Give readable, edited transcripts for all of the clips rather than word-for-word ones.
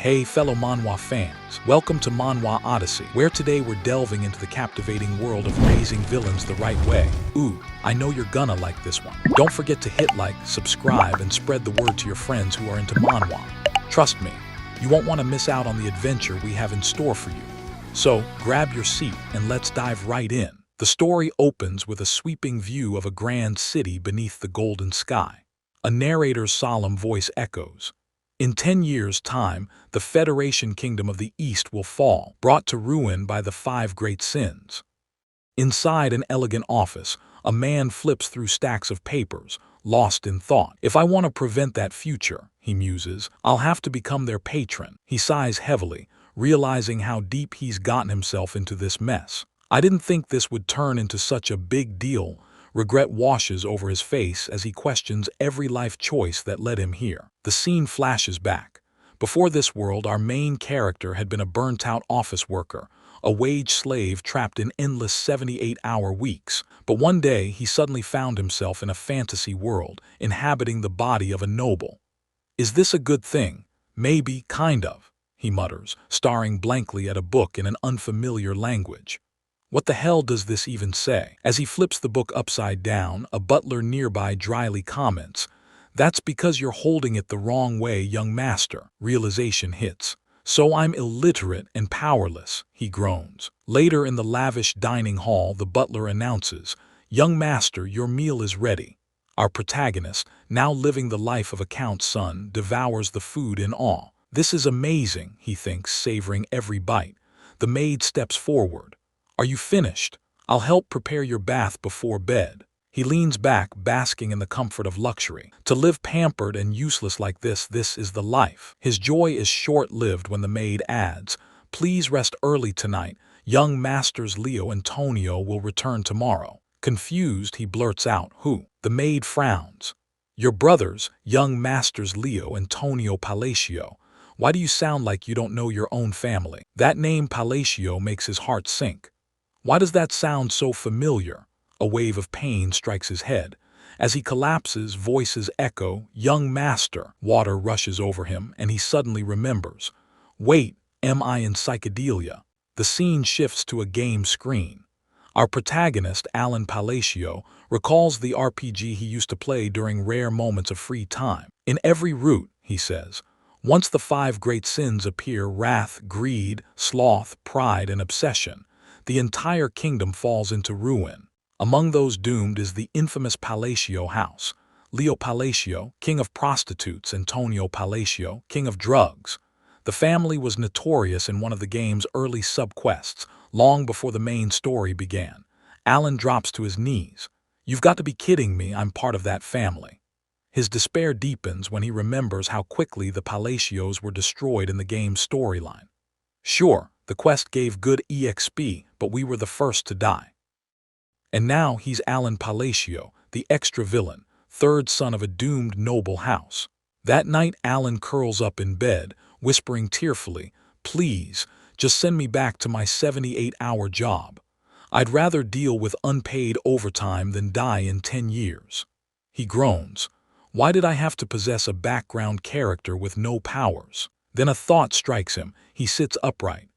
Hey fellow Manhwa fans, welcome to Manhwa Odyssey, where today we're delving into the captivating world of raising villains the right way. Ooh, I know you're gonna like this one. Don't forget to hit like, subscribe, and spread the word to your friends who are into Manhwa. Trust me, you won't want to miss out on the adventure we have in store for you. So, grab your seat and let's dive right in. The story opens with a sweeping view of a grand city beneath the golden sky. A narrator's solemn voice echoes. In 10 years' time, the Federation Kingdom of the East will fall, brought to ruin by the 5 great sins. Inside an elegant office, a man flips through stacks of papers, lost in thought. If I want to prevent that future, he muses, I'll have to become their patron. He sighs heavily, realizing how deep he's gotten himself into this mess. I didn't think this would turn into such a big deal. Regret washes over his face as he questions every life choice that led him here. The scene flashes back. Before this world, our main character had been a burnt-out office worker, a wage slave trapped in endless 78-hour weeks. But one day, he suddenly found himself in a fantasy world, inhabiting the body of a noble. Is this a good thing? Maybe, kind of, he mutters, staring blankly at a book in an unfamiliar language. What the hell does this even say? As he flips the book upside down, a butler nearby dryly comments, "That's because you're holding it the wrong way, young master." Realization hits. "So I'm illiterate and powerless," he groans. Later in the lavish dining hall, the butler announces, "Young master, your meal is ready." Our protagonist, now living the life of a count's son, devours the food in awe. This is amazing, he thinks, savoring every bite. The maid steps forward. "Are you finished? I'll help prepare your bath before bed." He leans back, basking in the comfort of luxury. To live pampered and useless like this is the life. His joy is short-lived when the maid adds, "Please rest early tonight. Young masters Leo and Tonio will return tomorrow." Confused, he blurts out, "Who?" The maid frowns. "Your brothers, young masters Leo and Tonio Palacio. Why do you sound like you don't know your own family?" That name Palacio makes his heart sink. Why does that sound so familiar? A wave of pain strikes his head. As he collapses, voices echo, "Young master." Water rushes over him, and he suddenly remembers. Wait, am I in psychedelia? The scene shifts to a game screen. Our protagonist, Allan Palacio, recalls the RPG he used to play during rare moments of free time. "In every root," he says, "once the 5 great sins appear, wrath, greed, sloth, pride, and obsession, the entire kingdom falls into ruin. Among those doomed is the infamous Palacio house. Leo Palacio, king of prostitutes, and Tonio Palacio, king of drugs. The family was notorious in one of the game's early subquests, long before the main story began." Allan drops to his knees. "You've got to be kidding me, I'm part of that family." His despair deepens when he remembers how quickly the Palacios were destroyed in the game's storyline. "Sure, the quest gave good EXP, but we were the first to die." And now he's Allan Palacio, the extra villain, 3rd son of a doomed noble house. That night, Allan curls up in bed, whispering tearfully, "Please, just send me back to my 78-hour job. I'd rather deal with unpaid overtime than die in 10 years. He groans. "Why did I have to possess a background character with no powers?" Then a thought strikes him. He sits upright.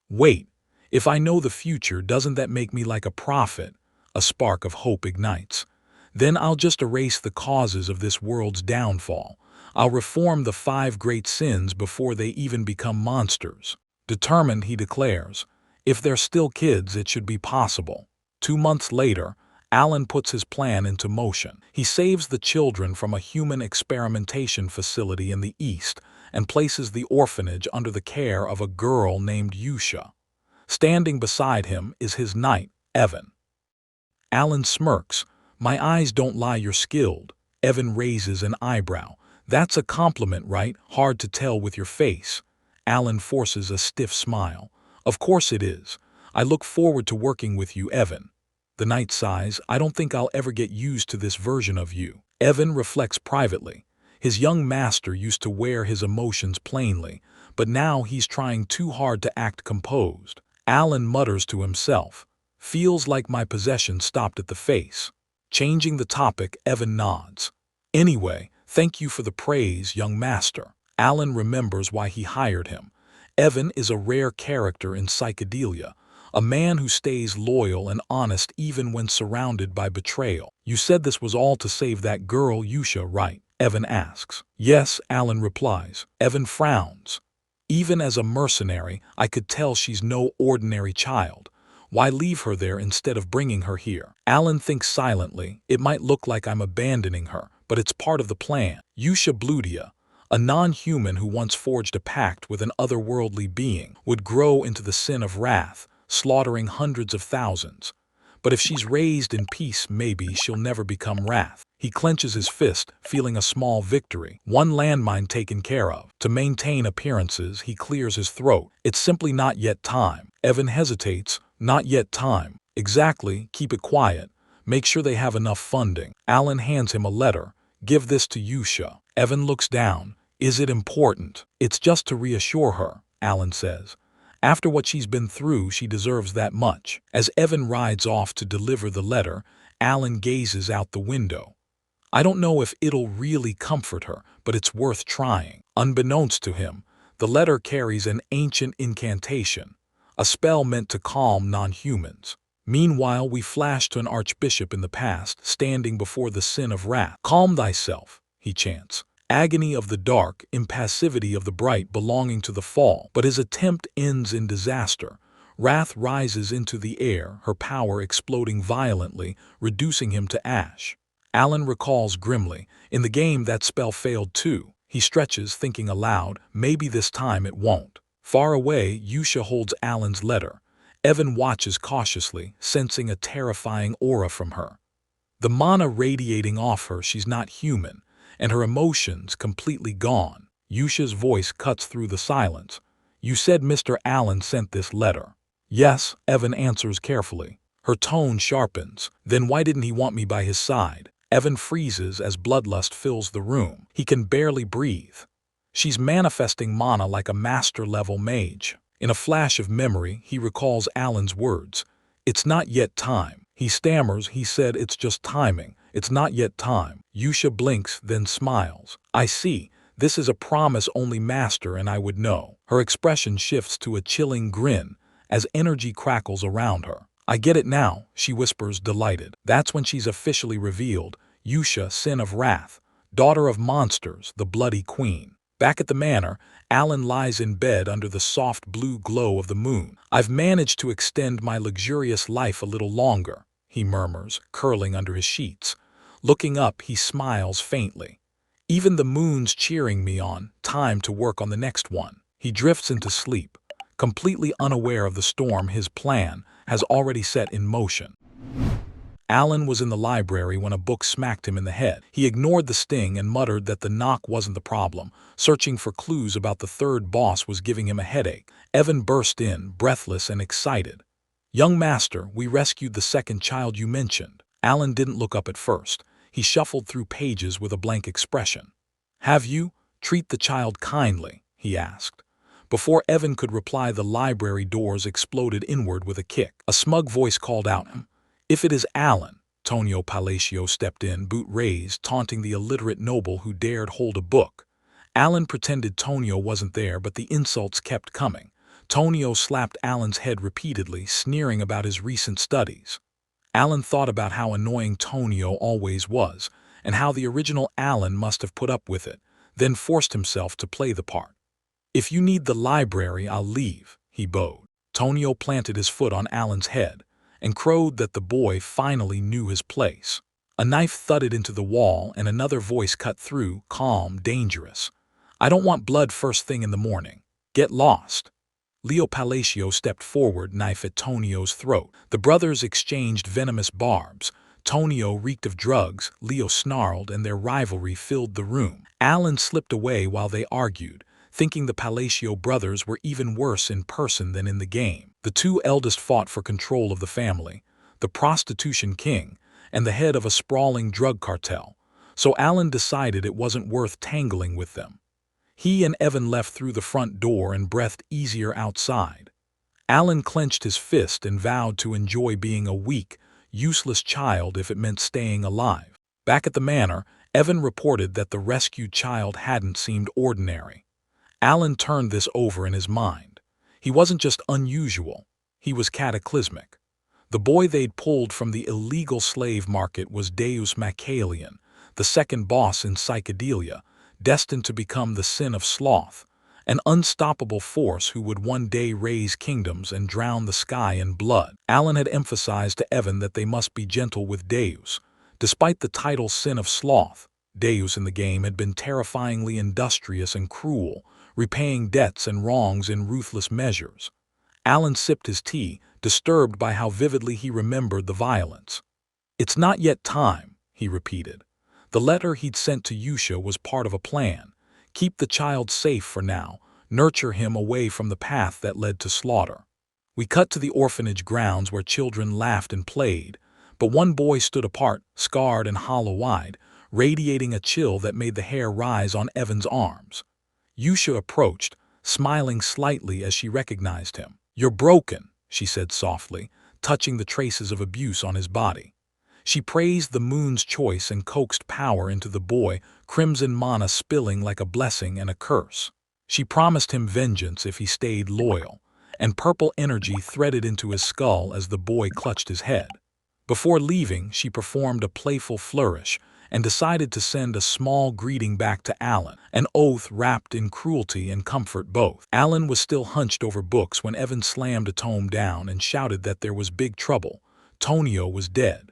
"Wait, if I know the future, doesn't that make me like a prophet?" A spark of hope ignites. "Then I'll just erase the causes of this world's downfall. I'll reform the 5 great sins before they even become monsters." Determined, he declares, "If they're still kids, it should be possible." 2 months later, Allan puts his plan into motion. He saves the children from a human experimentation facility in the East and places the orphanage under the care of a girl named Yusha. Standing beside him is his knight, Evan. Allan smirks. "My eyes don't lie, you're skilled." Evan raises an eyebrow. "That's a compliment, right? Hard to tell with your face." Allan forces a stiff smile. "Of course it is. I look forward to working with you, Evan." The knight sighs. "I don't think I'll ever get used to this version of you." Evan reflects privately. His young master used to wear his emotions plainly, but now he's trying too hard to act composed. Allan mutters to himself, "Feels like my possession stopped at the face." Changing the topic, Evan nods. "Anyway, thank you for the praise, young master." Allan remembers why he hired him. Evan is a rare character in psychedelia, a man who stays loyal and honest even when surrounded by betrayal. You said this was all to save that girl Yusha, right? Evan asks. Yes, Allan replies. Evan frowns. Even as a mercenary, I could tell she's no ordinary child. Why leave her there instead of bringing her here? Allan thinks silently. It might look like I'm abandoning her, but it's part of the plan. Yusha Bludia, a non-human who once forged a pact with an otherworldly being, would grow into the sin of wrath, slaughtering hundreds of thousands. But if she's raised in peace, maybe she'll never become wrath. He clenches his fist, feeling a small victory. One landmine taken care of. To maintain appearances, he clears his throat. It's simply not yet time. Evan hesitates. Not yet time. Exactly, keep it quiet. Make sure they have enough funding. Allan hands him a letter. Give this to Yusha. Evan looks down. Is it important? It's just to reassure her, Allan says. After what she's been through, she deserves that much. As Evan rides off to deliver the letter, Allan gazes out the window. I don't know if it'll really comfort her, but it's worth trying. Unbeknownst to him, the letter carries an ancient incantation, a spell meant to calm non-humans. Meanwhile, we flash to an archbishop in the past, standing before the sin of wrath. Calm thyself, he chants. Agony of the dark, impassivity of the bright belonging to the fall. But his attempt ends in disaster. Wrath rises into the air, her power exploding violently, reducing him to ash. Allan recalls grimly, in the game that spell failed too. He stretches, thinking aloud, maybe this time it won't. Far away, Yusha holds Allan's letter. Evan watches cautiously, sensing a terrifying aura from her. The mana radiating off her, she's not human, and her emotions completely gone. Yusha's voice cuts through the silence. You said Mr. Allan sent this letter. Yes, Evan answers carefully. Her tone sharpens. Then why didn't he want me by his side? Evan freezes as bloodlust fills the room. He can barely breathe. She's manifesting mana like a master-level mage. In a flash of memory, he recalls Allan's words. It's not yet time. He stammers. He said it's just timing. It's not yet time. Yusha blinks, then smiles. I see. This is a promise only master and I would know. Her expression shifts to a chilling grin as energy crackles around her. I get it now, she whispers, delighted. That's when she's officially revealed. Yusha, sin of wrath, daughter of monsters, the bloody queen. Back at the manor, Allan lies in bed under the soft blue glow of the moon. I've managed to extend my luxurious life a little longer, he murmurs, curling under his sheets. Looking up, he smiles faintly. Even the moon's cheering me on, time to work on the next one. He drifts into sleep, completely unaware of the storm his plan has already set in motion. Allan was in the library when a book smacked him in the head. He ignored the sting and muttered that the knock wasn't the problem. Searching for clues about the third boss was giving him a headache. Evan burst in, breathless and excited. Young master, we rescued the second child you mentioned. Allan didn't look up at first. He shuffled through pages with a blank expression. Have you? Treat the child kindly, he asked. Before Evan could reply, the library doors exploded inward with a kick. A smug voice called out him. If it is Allan, Tonio Palacio stepped in, boot raised, taunting the illiterate noble who dared hold a book. Allan pretended Tonio wasn't there, but the insults kept coming. Tonio slapped Allan's head repeatedly, sneering about his recent studies. Allan thought about how annoying Tonio always was, and how the original Allan must have put up with it, then forced himself to play the part. If you need the library, I'll leave, he bowed. Tonio planted his foot on Allan's head and crowed that the boy finally knew his place. A knife thudded into the wall and another voice cut through, calm, dangerous. I don't want blood first thing in the morning. Get lost. Leo Palacio stepped forward, knife at Tonio's throat. The brothers exchanged venomous barbs. Tonio reeked of drugs, Leo snarled, and their rivalry filled the room. Allan slipped away while they argued, thinking the Palacio brothers were even worse in person than in the game. The two eldest fought for control of the family, the prostitution king, and the head of a sprawling drug cartel, so Allan decided it wasn't worth tangling with them. He and Evan left through the front door and breathed easier outside. Allan clenched his fist and vowed to enjoy being a weak, useless child if it meant staying alive. Back at the manor, Evan reported that the rescued child hadn't seemed ordinary. Allan turned this over in his mind. He wasn't just unusual, he was cataclysmic. The boy they'd pulled from the illegal slave market was Deus Macalian, the second boss in psychedelia, destined to become the sin of sloth, an unstoppable force who would one day raise kingdoms and drown the sky in blood. Allan had emphasized to Evan that they must be gentle with Deus. Despite the title Sin of Sloth, Deus in the game had been terrifyingly industrious and cruel, repaying debts and wrongs in ruthless measures. Allan sipped his tea, disturbed by how vividly he remembered the violence. "It's not yet time," he repeated. The letter he'd sent to Yusha was part of a plan. Keep the child safe for now, nurture him away from the path that led to slaughter. We cut to the orphanage grounds where children laughed and played, but one boy stood apart, scarred and hollow-eyed, radiating a chill that made the hair rise on Evan's arms. Yusha approached, smiling slightly as she recognized him. "You're broken," she said softly, touching the traces of abuse on his body. She praised the moon's choice and coaxed power into the boy, crimson mana spilling like a blessing and a curse. She promised him vengeance if he stayed loyal, and purple energy threaded into his skull as the boy clutched his head. Before leaving, she performed a playful flourish and decided to send a small greeting back to Allan, an oath wrapped in cruelty and comfort both. Allan was still hunched over books when Evan slammed a tome down and shouted that there was big trouble. Tonio was dead.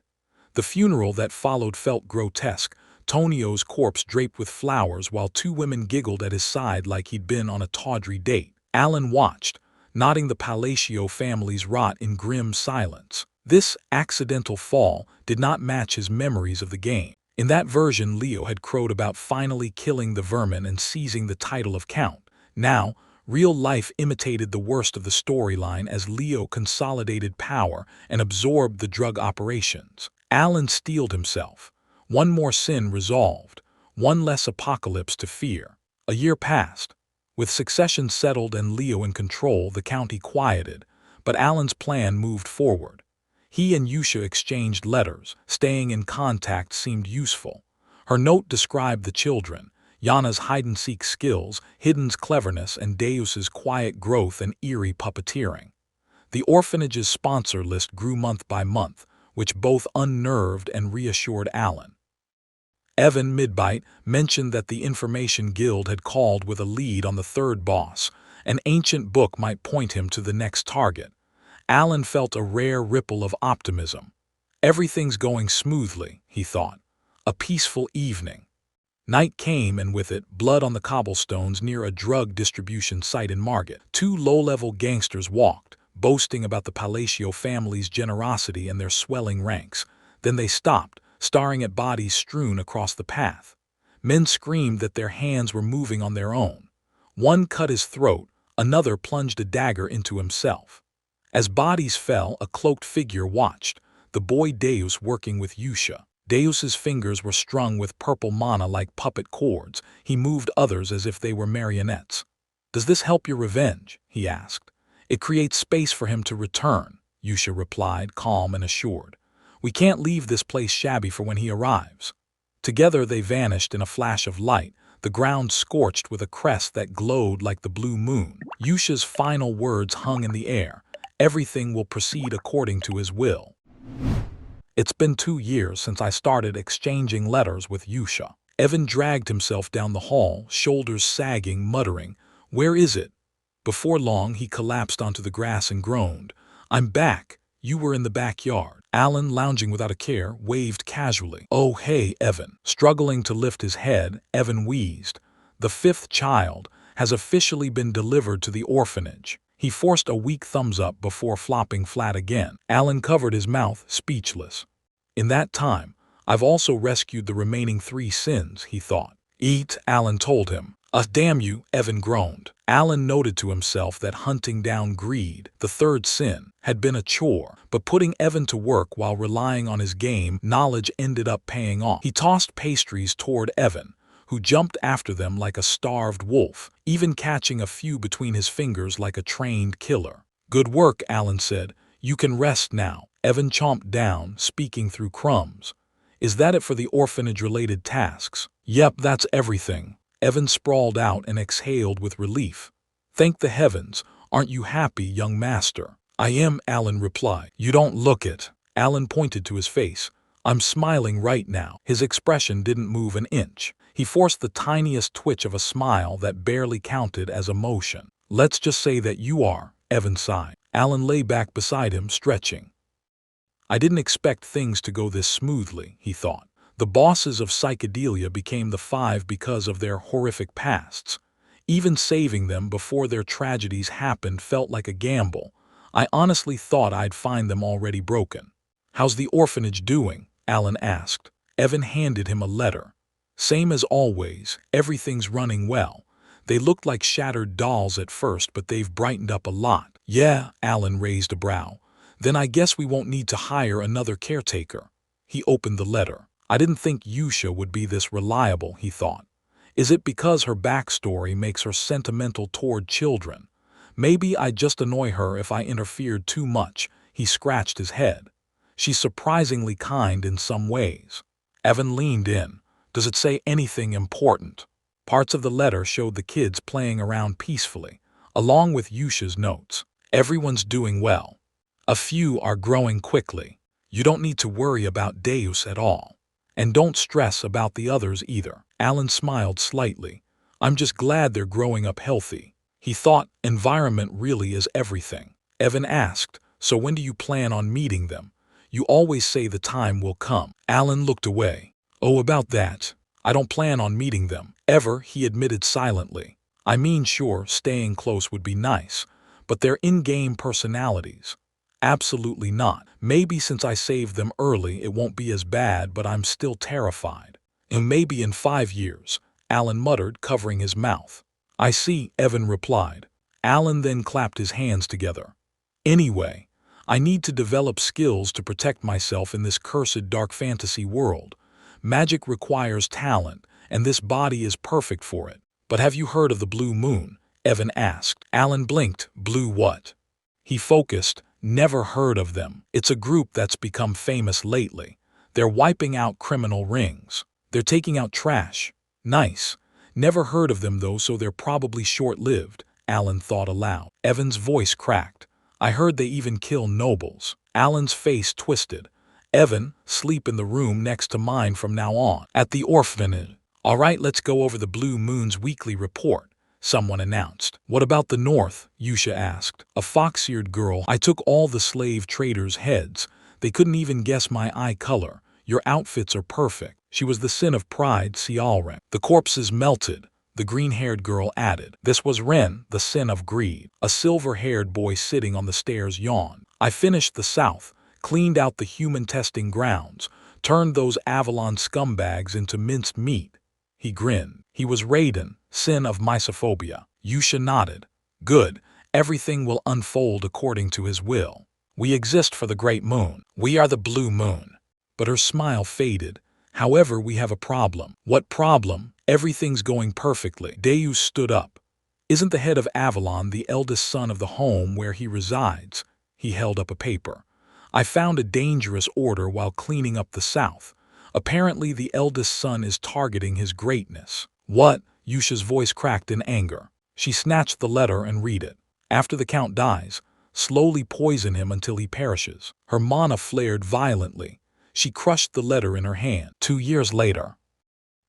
The funeral that followed felt grotesque, Tonio's corpse draped with flowers while two women giggled at his side like he'd been on a tawdry date. Allan watched, nodding the Palacio family's rot in grim silence. This accidental fall did not match his memories of the game. In that version, Leo had crowed about finally killing the vermin and seizing the title of Count. Now, real life imitated the worst of the storyline as Leo consolidated power and absorbed the drug operations. Allan steeled himself. One more sin resolved, one less apocalypse to fear. A year passed. With succession settled and Leo in control, the county quieted, but Allan's plan moved forward. He and Yusha exchanged letters. Staying in contact seemed useful. Her note described the children, Yana's hide-and-seek skills, Hidden's cleverness, and Deus's quiet growth and eerie puppeteering. The orphanage's sponsor list grew month by month, which both unnerved and reassured Allan. Evan Midbite mentioned that the Information Guild had called with a lead on the third boss. An ancient book might point him to the next target. Allan felt a rare ripple of optimism. Everything's going smoothly, he thought. A peaceful evening. Night came, and with it, blood on the cobblestones near a drug distribution site in Margate. Two low-level gangsters walked, boasting about the Palacio family's generosity and their swelling ranks. Then they stopped, staring at bodies strewn across the path. Men screamed that their hands were moving on their own. One cut his throat, another plunged a dagger into himself. As bodies fell, a cloaked figure watched, the boy Deus working with Yusha. Deus's fingers were strung with purple mana like puppet cords. He moved others as if they were marionettes. "Does this help your revenge?" he asked. "It creates space for him to return," Yusha replied, calm and assured. "We can't leave this place shabby for when he arrives." Together they vanished in a flash of light, the ground scorched with a crest that glowed like the blue moon. Yusha's final words hung in the air. "Everything will proceed according to his will." It's been 2 years since I started exchanging letters with Yusha. Evan dragged himself down the hall, shoulders sagging, muttering, "Where is it?" Before long, he collapsed onto the grass and groaned. "I'm back. You were in the backyard." Allan, lounging without a care, waved casually. "Oh, hey, Evan." Struggling to lift his head, Evan wheezed. "The 5th child has officially been delivered to the orphanage." He forced a weak thumbs up before flopping flat again. Allan covered his mouth, speechless. "In that time, I've also rescued the remaining 3 sins," he thought. "Eat," Allan told him. Damn you," Evan groaned. Allan noted to himself that hunting down greed, the 3rd sin, had been a chore, but putting Evan to work while relying on his game knowledge ended up paying off. He tossed pastries toward Evan, who jumped after them like a starved wolf, even catching a few between his fingers like a trained killer. "Good work," Allan said. "You can rest now." Evan chomped down, speaking through crumbs. "Is that it for the orphanage-related tasks?" "Yep, that's everything." Evan sprawled out and exhaled with relief. Thank the heavens, aren't you happy, young master? I am, Allan replied. You don't look it. Allan pointed to his face. I'm smiling right now. His expression didn't move an inch. He forced the tiniest twitch of a smile that barely counted as emotion. Let's just say that you are, Evan sighed. Allan lay back beside him, stretching. I didn't expect things to go this smoothly, he thought. The bosses of psychedelia became the Five because of their horrific pasts. Even saving them before their tragedies happened felt like a gamble. I honestly thought I'd find them already broken. How's the orphanage doing? Allan asked. Evan handed him a letter. Same as always, everything's running well. They looked like shattered dolls at first, but they've brightened up a lot. Yeah, Allan raised a brow. Then I guess we won't need to hire another caretaker. He opened the letter. I didn't think Yusha would be this reliable, he thought. Is it because her backstory makes her sentimental toward children? Maybe I'd just annoy her if I interfered too much. He scratched his head. She's surprisingly kind in some ways. Evan leaned in. Does it say anything important? Parts of the letter showed the kids playing around peacefully, along with Yusha's notes. Everyone's doing well. A few are growing quickly. You don't need to worry about Deos at all. And don't stress about the others either. Allan smiled slightly. I'm just glad they're growing up healthy. He thought environment really is everything. Evan asked, so when do you plan on meeting them? You always say the time will come. Allan looked away. Oh, about that. I don't plan on meeting them. Ever, he admitted silently. I mean, sure, staying close would be nice, but their in-game personalities. Absolutely not. Maybe since I saved them early, it won't be as bad, but I'm still terrified. And maybe in 5 years, Allan muttered, covering his mouth. I see, Evan replied. Allan then clapped his hands together. Anyway, I need to develop skills to protect myself in this cursed dark fantasy world. Magic requires talent, and this body is perfect for it. But have you heard of the Blue Moon? Evan asked. Allan blinked. Blue what? He focused. Never heard of them. It's a group that's become famous lately. They're wiping out criminal rings. They're taking out trash. Nice. Never heard of them though, so they're probably short-lived, Allan thought aloud. Evan's voice cracked. I heard they even kill nobles. Allan's face twisted. Evan, sleep in the room next to mine from now on. At the orphanage. All right, let's go over the Blue Moon's weekly report, someone announced. What about the North? Yusha asked. A fox-eared girl. I took all the slave traders' heads. They couldn't even guess my eye color. Your outfits are perfect. She was the sin of pride, Seial. The corpses melted, the green-haired girl added. This was Ren, the sin of greed. A silver-haired boy sitting on the stairs yawned. I finished the South, cleaned out the human testing grounds, turned those Avalon scumbags into minced meat. He grinned. He was Raiden, sin of mysophobia. Yusha nodded. Good. Everything will unfold according to his will. We exist for the Great Moon. We are the Blue Moon. But her smile faded. However, we have a problem. What problem? Everything's going perfectly. Deus stood up. Isn't the head of Avalon the eldest son of the home where he resides? He held up a paper. I found a dangerous order while cleaning up the South. Apparently, the eldest son is targeting his greatness. What? Yusha's voice cracked in anger. She snatched the letter and read it. After the Count dies, slowly poison him until he perishes. Her mana flared violently. She crushed the letter in her hand. 2 years later,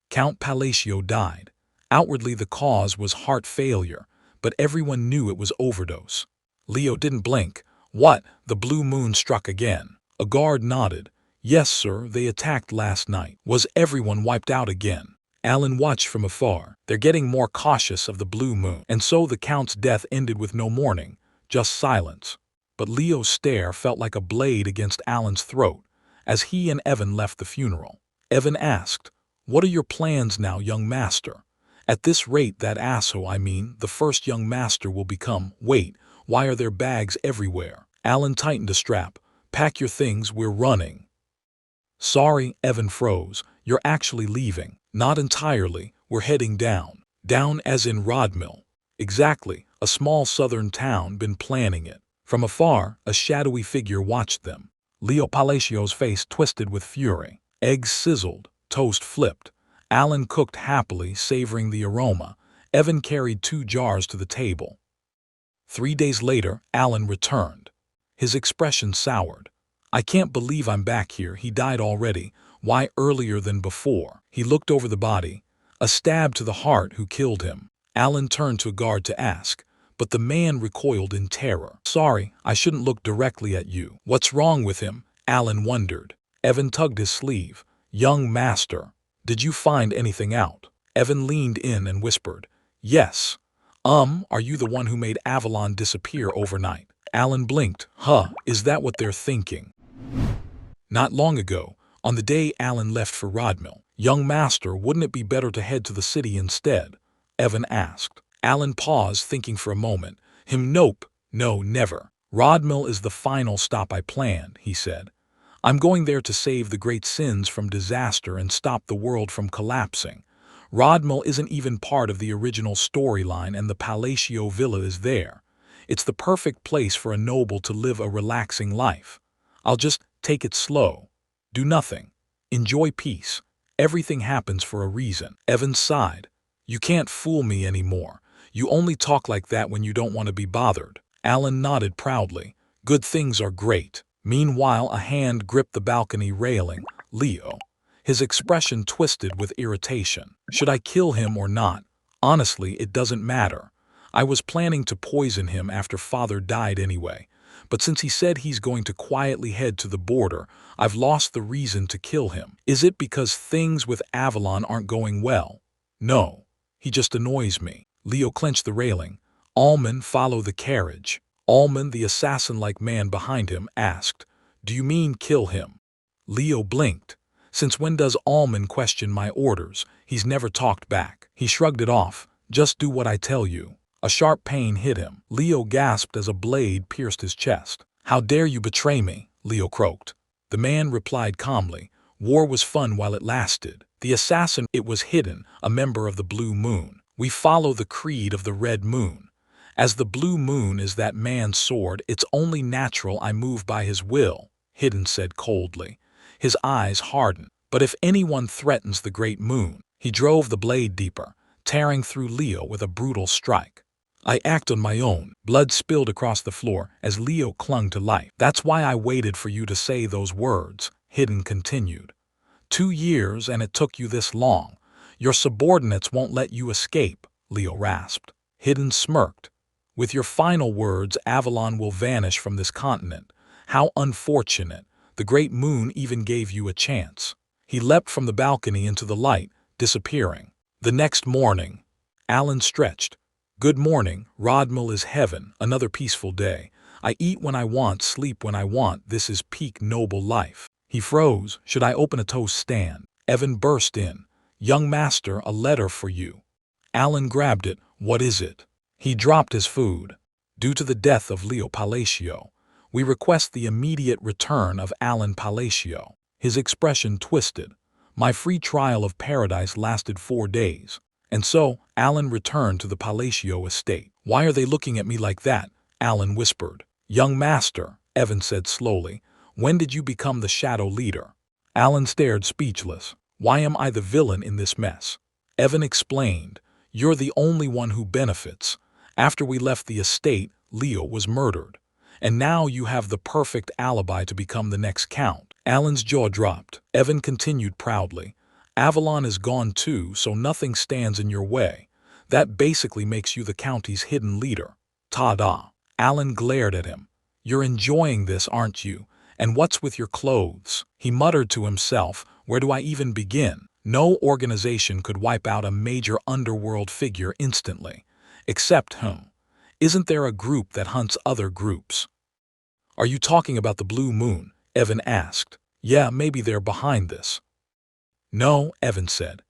Count Palacio died. Outwardly, the cause was heart failure, but everyone knew it was overdose. Leo didn't blink. What? The Blue Moon struck again. A guard nodded. Yes, sir, they attacked last night. Was everyone wiped out again? Allan watched from afar. They're getting more cautious of the Blue Moon. And so the Count's death ended with no mourning, just silence. But Leo's stare felt like a blade against Allan's throat as he and Evan left the funeral. Evan asked, What are your plans now, young master? At this rate, that asshole, the first young master will become. Wait, why are there bags everywhere? Allan tightened a strap. Pack your things, we're running. Sorry, Evan froze. You're actually leaving. Not entirely, we're heading down. Down as in Rodmill. Exactly, a small southern town, been planning it. From afar, a shadowy figure watched them. Leo Palacio's face twisted with fury. Eggs sizzled, toast flipped. Allan cooked happily, savoring the aroma. Evan carried 2 jars to the table. 3 days later, Allan returned. His expression soured. I can't believe I'm back here. He died already. Why earlier than before? He looked over the body. A stab to the heart. Who killed him? Allan turned to a guard to ask, but the man recoiled in terror. Sorry, I shouldn't look directly at you. What's wrong with him? Allan wondered. Evan tugged his sleeve. Young master, did you find anything out? Evan leaned in and whispered, yes. Are you the one who made Avalon disappear overnight? Allan blinked. Is that what they're thinking? Not long ago, on the day Allan left for Rodmill, young master, wouldn't it be better to head to the city instead? Evan asked. Allan paused, thinking for a moment. Nope, no, never. Rodmill is the final stop I planned, he said. I'm going there to save the great sins from disaster and stop the world from collapsing. Rodmill isn't even part of the original storyline, and the Palatial Villa is there. It's the perfect place for a noble to live a relaxing life. I'll just take it slow. Do nothing. Enjoy peace. Everything happens for a reason. Evan sighed. You can't fool me anymore. You only talk like that when you don't want to be bothered. Allan nodded proudly. Good things are great. Meanwhile, a hand gripped the balcony railing. Leo. His expression twisted with irritation. Should I kill him or not? Honestly, it doesn't matter. I was planning to poison him after father died anyway. But since he said he's going to quietly head to the border, I've lost the reason to kill him. Is it because things with Avalon aren't going well? No. He just annoys me. Leo clenched the railing. Alman, follow the carriage. Alman, the assassin-like man behind him, asked, Do you mean kill him? Leo blinked. Since when does Alman question my orders? He's never talked back. He shrugged it off. Just do what I tell you. A sharp pain hit him. Leo gasped as a blade pierced his chest. How dare you betray me? Leo croaked. The man replied calmly. War was fun while it lasted. The assassin, it was hidden, a member of the Blue Moon. We follow the creed of the Red Moon. As the Blue Moon is that man's sword, it's only natural I move by his will, Hidden said coldly. His eyes hardened. But if anyone threatens the Great Moon, he drove the blade deeper, tearing through Leo with a brutal strike. I act on my own. Blood spilled across the floor as Leo clung to life. That's why I waited for you to say those words, Hidden continued. 2 years, and it took you this long. Your subordinates won't let you escape, Leo rasped. Hidden smirked. With your final words, Avalon will vanish from this continent. How unfortunate. The Great Moon even gave you a chance. He leapt from the balcony into the light, disappearing. The next morning, Allan stretched. Good morning, Rodmill is heaven, another peaceful day. I eat when I want, sleep when I want, this is peak noble life. He froze. Should I open a toast stand? Evan burst in. Young master, a letter for you. Allan grabbed it. What is it? He dropped his food. Due to the death of Leo Palacio, we request the immediate return of Allan Palacio. His expression twisted. My free trial of paradise lasted 4 days. And so, Allan returned to the Palacio estate. Why are they looking at me like that? Allan whispered. Young master, Evan said slowly, when did you become the shadow leader? Allan stared speechless. Why am I the villain in this mess? Evan explained. You're the only one who benefits. After we left the estate, Leo was murdered. And now you have the perfect alibi to become the next count. Allan's jaw dropped. Evan continued proudly. Avalon is gone too, so nothing stands in your way. That basically makes you the county's hidden leader. Ta-da. Allan glared at him. You're enjoying this, aren't you? And what's with your clothes? He muttered to himself. Where do I even begin? No organization could wipe out a major underworld figure instantly. Except him. Isn't there a group that hunts other groups? Are you talking about the Blue Moon? Evan asked. Yeah, maybe they're behind this. No, Evan said.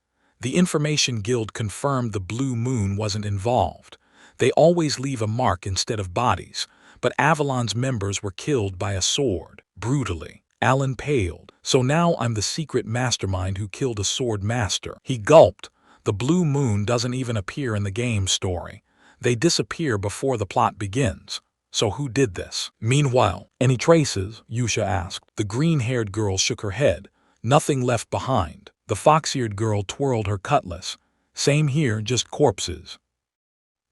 The Information Guild confirmed the Blue Moon wasn't involved. They always leave a mark instead of bodies, but Avalon's members were killed by a sword, brutally. Allan paled. So now I'm the secret mastermind who killed a sword master. He gulped. The Blue Moon doesn't even appear in the game story. They disappear before the plot begins. So who did this? Meanwhile, any traces? Yusha asked. The green-haired girl shook her head. Nothing left behind. The fox-eared girl twirled her cutlass. Same here, just corpses.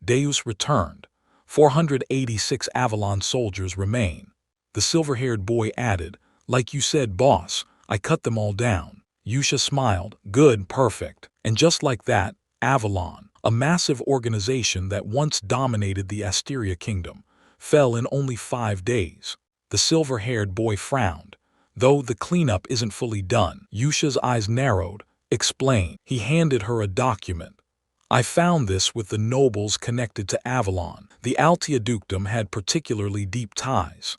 Deus returned. 486 Avalon soldiers remain. The silver-haired boy added, like you said, boss, I cut them all down. Yusha smiled. Good, perfect. And just like that, Avalon, a massive organization that once dominated the Asteria kingdom, fell in only 5 days. The silver-haired boy frowned. Though the cleanup isn't fully done. Yusha's eyes narrowed. Explain. He handed her a document. I found this with the nobles connected to Avalon. The Altia dukedom had particularly deep ties.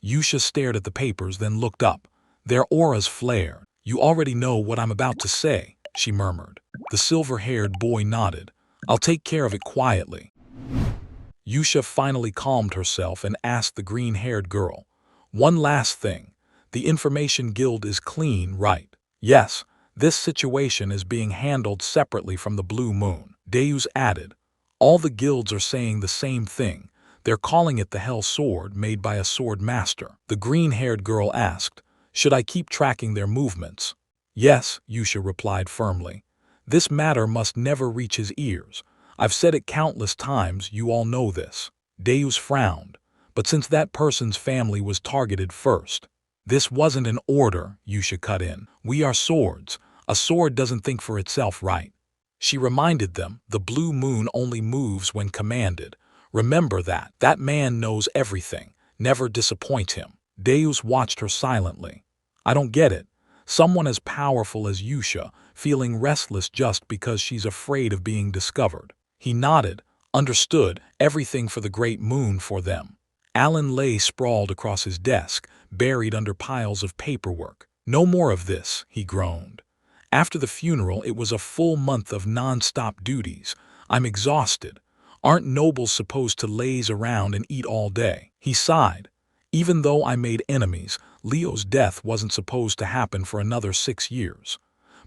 Yusha stared at the papers, then looked up. Their auras flared. You already know what I'm about to say, she murmured. The silver-haired boy nodded. I'll take care of it quietly. Yusha finally calmed herself and asked the green-haired girl, one last thing. The Information Guild is clean, right? Yes, this situation is being handled separately from the Blue Moon. Deus added, all the guilds are saying the same thing. They're calling it the Hell Sword made by a sword master. The green-haired girl asked, should I keep tracking their movements? Yes, Yusha replied firmly. This matter must never reach his ears. I've said it countless times, you all know this. Deus frowned, but since that person's family was targeted first. This wasn't an order, Yusha cut in. We are swords. A sword doesn't think for itself, right? She reminded them, the Blue Moon only moves when commanded. Remember that. That man knows everything. Never disappoint him. Deus watched her silently. I don't get it. Someone as powerful as Yusha, feeling restless just because she's afraid of being discovered. He nodded, understood, everything for the great moon for them. Allan lay sprawled across his desk, buried under piles of paperwork. No more of this, he groaned. After the funeral, it was a full month of non-stop duties. I'm exhausted. Aren't nobles supposed to laze around and eat all day? He sighed. Even though I made enemies, Leo's death wasn't supposed to happen for another 6 years.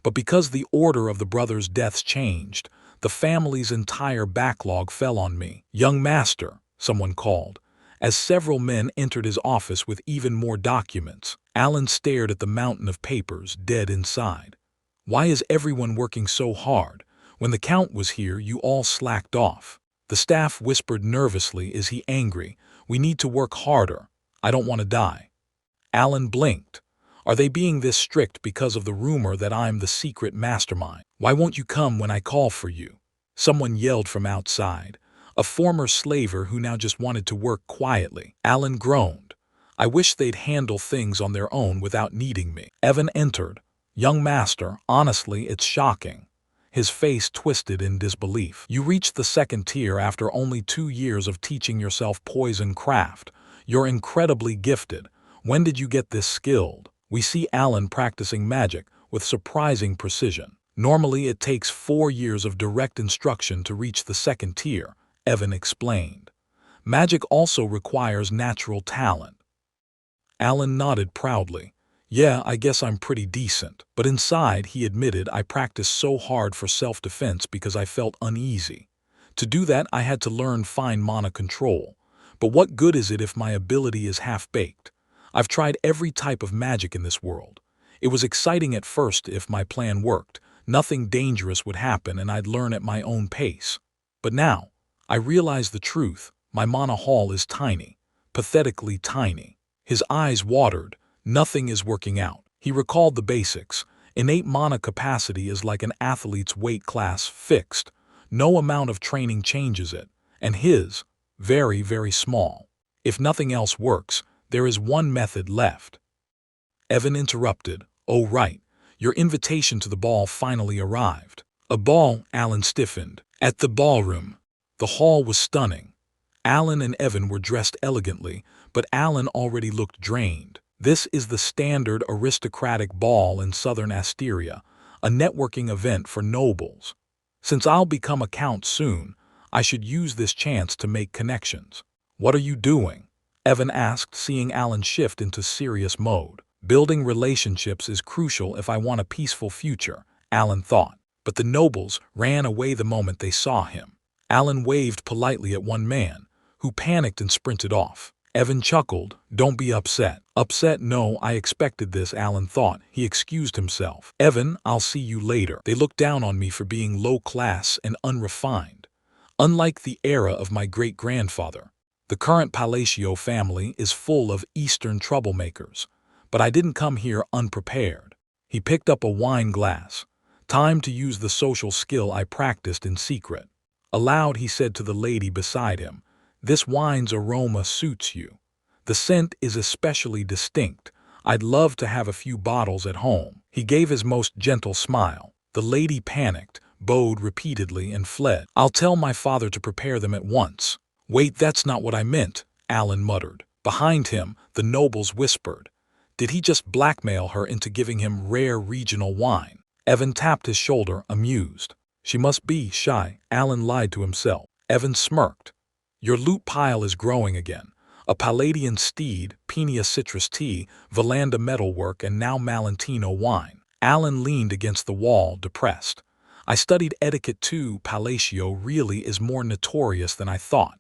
But because the order of the brothers' deaths changed, the family's entire backlog fell on me. Young master, someone called. As several men entered his office with even more documents, Allan stared at the mountain of papers, dead inside. Why is everyone working so hard? When the Count was here, you all slacked off. The staff whispered nervously, is he angry? We need to work harder. I don't want to die. Allan blinked. Are they being this strict because of the rumor that I'm the secret mastermind? Why won't you come when I call for you? Someone yelled from outside. A former slaver who now just wanted to work quietly. Allan groaned. I wish they'd handle things on their own without needing me. Evan entered. Young master, honestly, it's shocking. His face twisted in disbelief. You reached the 2nd tier after only 2 years of teaching yourself poison craft. You're incredibly gifted. When did you get this skilled? We see Allan practicing magic with surprising precision. Normally it takes 4 years of direct instruction to reach the 2nd tier, Evan explained. Magic also requires natural talent. Allan nodded proudly. Yeah, I guess I'm pretty decent. But inside, he admitted, I practiced so hard for self-defense because I felt uneasy. To do that, I had to learn fine mana control. But what good is it if my ability is half-baked? I've tried every type of magic in this world. It was exciting at first if my plan worked. Nothing dangerous would happen and I'd learn at my own pace. But now, I realize the truth. My mana haul is tiny. Pathetically tiny. His eyes watered. Nothing is working out. He recalled the basics. Innate mana capacity is like an athlete's weight class, fixed. No amount of training changes it. And his, very, very small. If nothing else works, there is one method left. Evan interrupted. Oh right, your invitation to the ball finally arrived. A ball, Allan stiffened. At the ballroom. The hall was stunning. Allan and Evan were dressed elegantly, but Allan already looked drained. This is the standard aristocratic ball in southern Asteria, a networking event for nobles. Since I'll become a count soon, I should use this chance to make connections. What are you doing? Evan asked, seeing Allan shift into serious mode. Building relationships is crucial if I want a peaceful future, Allan thought. But the nobles ran away the moment they saw him. Allan waved politely at one man, who panicked and sprinted off. Evan chuckled. Don't be upset. Upset? No, I expected this, Allan thought. He excused himself. Evan, I'll see you later. They looked down on me for being low class and unrefined. Unlike the era of my great-grandfather, the current Palacio family is full of Eastern troublemakers. But I didn't come here unprepared. He picked up a wine glass. Time to use the social skill I practiced in secret. Aloud, he said to the lady beside him, "This wine's aroma suits you. The scent is especially distinct. I'd love to have a few bottles at home." He gave his most gentle smile. The lady panicked, bowed repeatedly, and fled. "I'll tell my father to prepare them at once." "Wait, that's not what I meant," Allan muttered. Behind him, the nobles whispered. Did he just blackmail her into giving him rare regional wine? Evan tapped his shoulder, amused. She must be shy, Allan lied to himself. Evan smirked. Your loot pile is growing again. A Palladian steed, Pinia citrus tea, Valanda metalwork, and now Malentino wine. Allan leaned against the wall, depressed. I studied etiquette too. Palacio really is more notorious than I thought.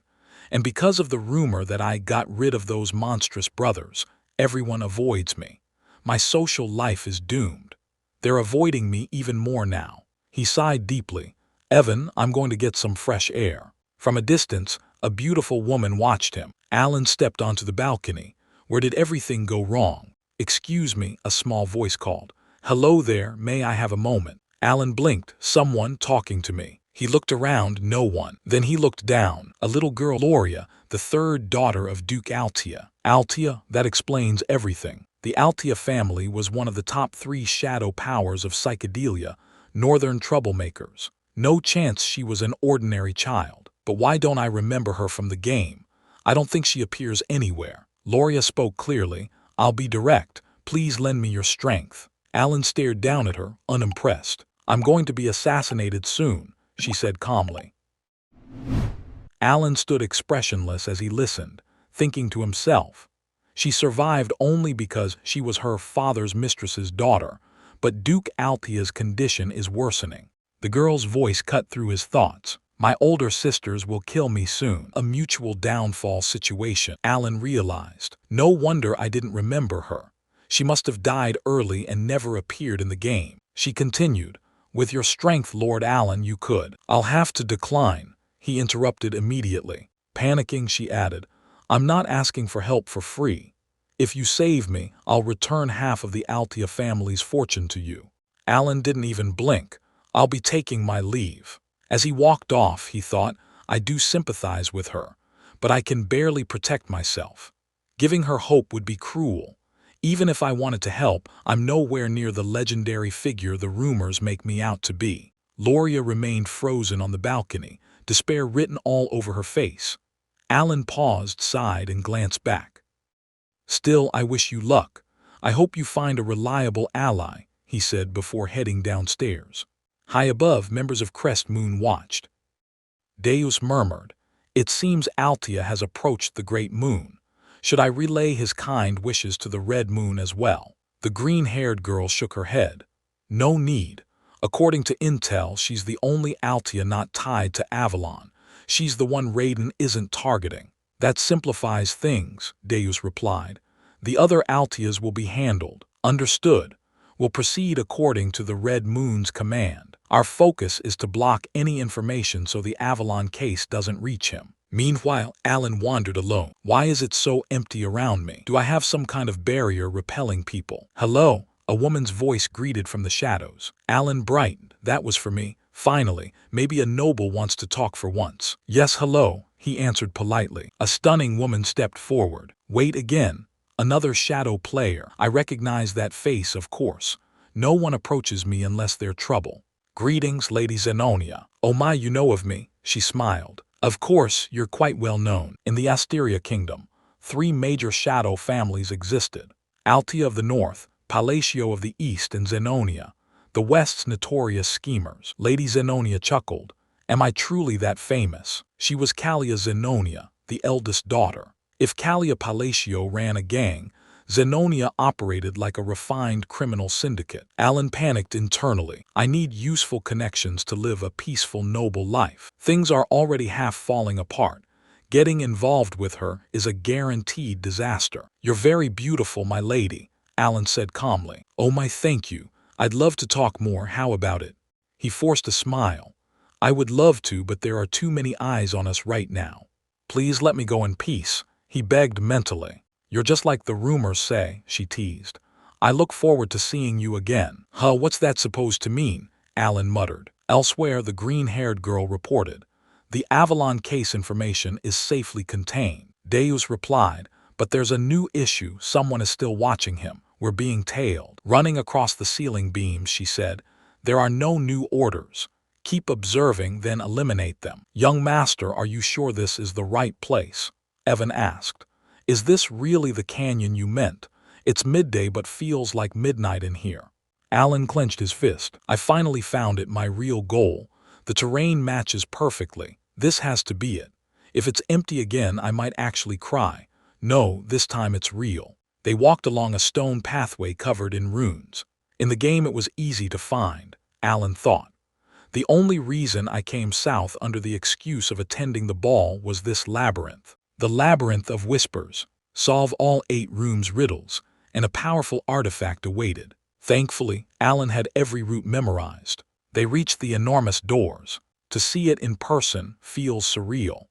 And because of the rumor that I got rid of those monstrous brothers, everyone avoids me. My social life is doomed. They're avoiding me even more now. He sighed deeply. Evan, I'm going to get some fresh air. From a distance, a beautiful woman watched him. Allan stepped onto the balcony. Where did everything go wrong? Excuse me, a small voice called. Hello there, may I have a moment? Allan blinked. Someone talking to me. He looked around, no one. Then he looked down. A little girl, Lauria, the third daughter of Duke Altia. Altia, that explains everything. The Altia family was one of the top 3 shadow powers of psychedelia, northern troublemakers. No chance she was an ordinary child. But why don't I remember her from the game? I don't think she appears anywhere. Lauria spoke clearly. I'll be direct. Please lend me your strength. Allan stared down at her, unimpressed. I'm going to be assassinated soon, she said calmly. Allan stood expressionless as he listened, thinking to himself. She survived only because she was her father's mistress's daughter, but Duke Altia's condition is worsening. The girl's voice cut through his thoughts. My older sisters will kill me soon. A mutual downfall situation, Allan realized. No wonder I didn't remember her. She must have died early and never appeared in the game. She continued. With your strength, Lord Allan, you could. I'll have to decline, he interrupted immediately. Panicking, she added, I'm not asking for help for free. If you save me, I'll return half of the Altia family's fortune to you. Allan didn't even blink. I'll be taking my leave. As he walked off, he thought, I do sympathize with her, but I can barely protect myself. Giving her hope would be cruel. Even if I wanted to help, I'm nowhere near the legendary figure the rumors make me out to be. Lauria remained frozen on the balcony, despair written all over her face. Allan paused, sighed, and glanced back. Still, I wish you luck. I hope you find a reliable ally, he said before heading downstairs. High above, members of Crest Moon watched. Deos murmured, It seems Altia has approached the Great Moon. Should I relay his kind wishes to the Red Moon as well? The green-haired girl shook her head. No need. According to intel, she's the only Altia not tied to Avalon. She's the one Raiden isn't targeting. That simplifies things, Deus replied. The other Altias will be handled. Understood. We'll proceed according to the Red Moon's command. Our focus is to block any information so the Avalon case doesn't reach him. Meanwhile, Allan wandered alone. Why is it so empty around me? Do I have some kind of barrier repelling people? Hello? A woman's voice greeted from the shadows. Allan brightened. That was for me. Finally, maybe a noble wants to talk for once. Yes, hello, he answered politely. A stunning woman stepped forward. Wait again. Another shadow player. I recognize that face, of course. No one approaches me unless they're trouble. Greetings, Lady Zenonia. Oh my, you know of me, she smiled. Of course, you're quite well known. In the Asteria Kingdom, 3 major shadow families existed. Altia of the North, Palacio of the East, and Zenonia, the West's notorious schemers. Lady Zenonia chuckled. Am I truly that famous? She was Calia Zenonia, the eldest daughter. If Calia Palacio ran a gang, Zenonia operated like a refined criminal syndicate. Allan panicked internally. I need useful connections to live a peaceful, noble life. Things are already half falling apart. Getting involved with her is a guaranteed disaster. You're very beautiful, my lady, Allan said calmly. Oh my, thank you. I'd love to talk more. How about it? He forced a smile. I would love to, but there are too many eyes on us right now. Please let me go in peace, he begged mentally. You're just like the rumors say, she teased. I look forward to seeing you again. Huh, what's that supposed to mean? Allan muttered. Elsewhere, the green-haired girl reported. The Avalon case information is safely contained. Deos replied, but there's a new issue. Someone is still watching him. We're being tailed. Running across the ceiling beams, she said. There are no new orders. Keep observing, then eliminate them. Young master, are you sure this is the right place? Evan asked. Is this really the canyon you meant? It's midday but feels like midnight in here. Allan clenched his fist. I finally found it, my real goal. The terrain matches perfectly. This has to be it. If it's empty again, I might actually cry. No, this time it's real. They walked along a stone pathway covered in runes. In the game it was easy to find, Allan thought. The only reason I came south under the excuse of attending the ball was this labyrinth. The labyrinth of whispers. Solve all 8 rooms' riddles, and a powerful artifact awaited. Thankfully, Allan had every route memorized. They reached the enormous doors. To see it in person feels surreal.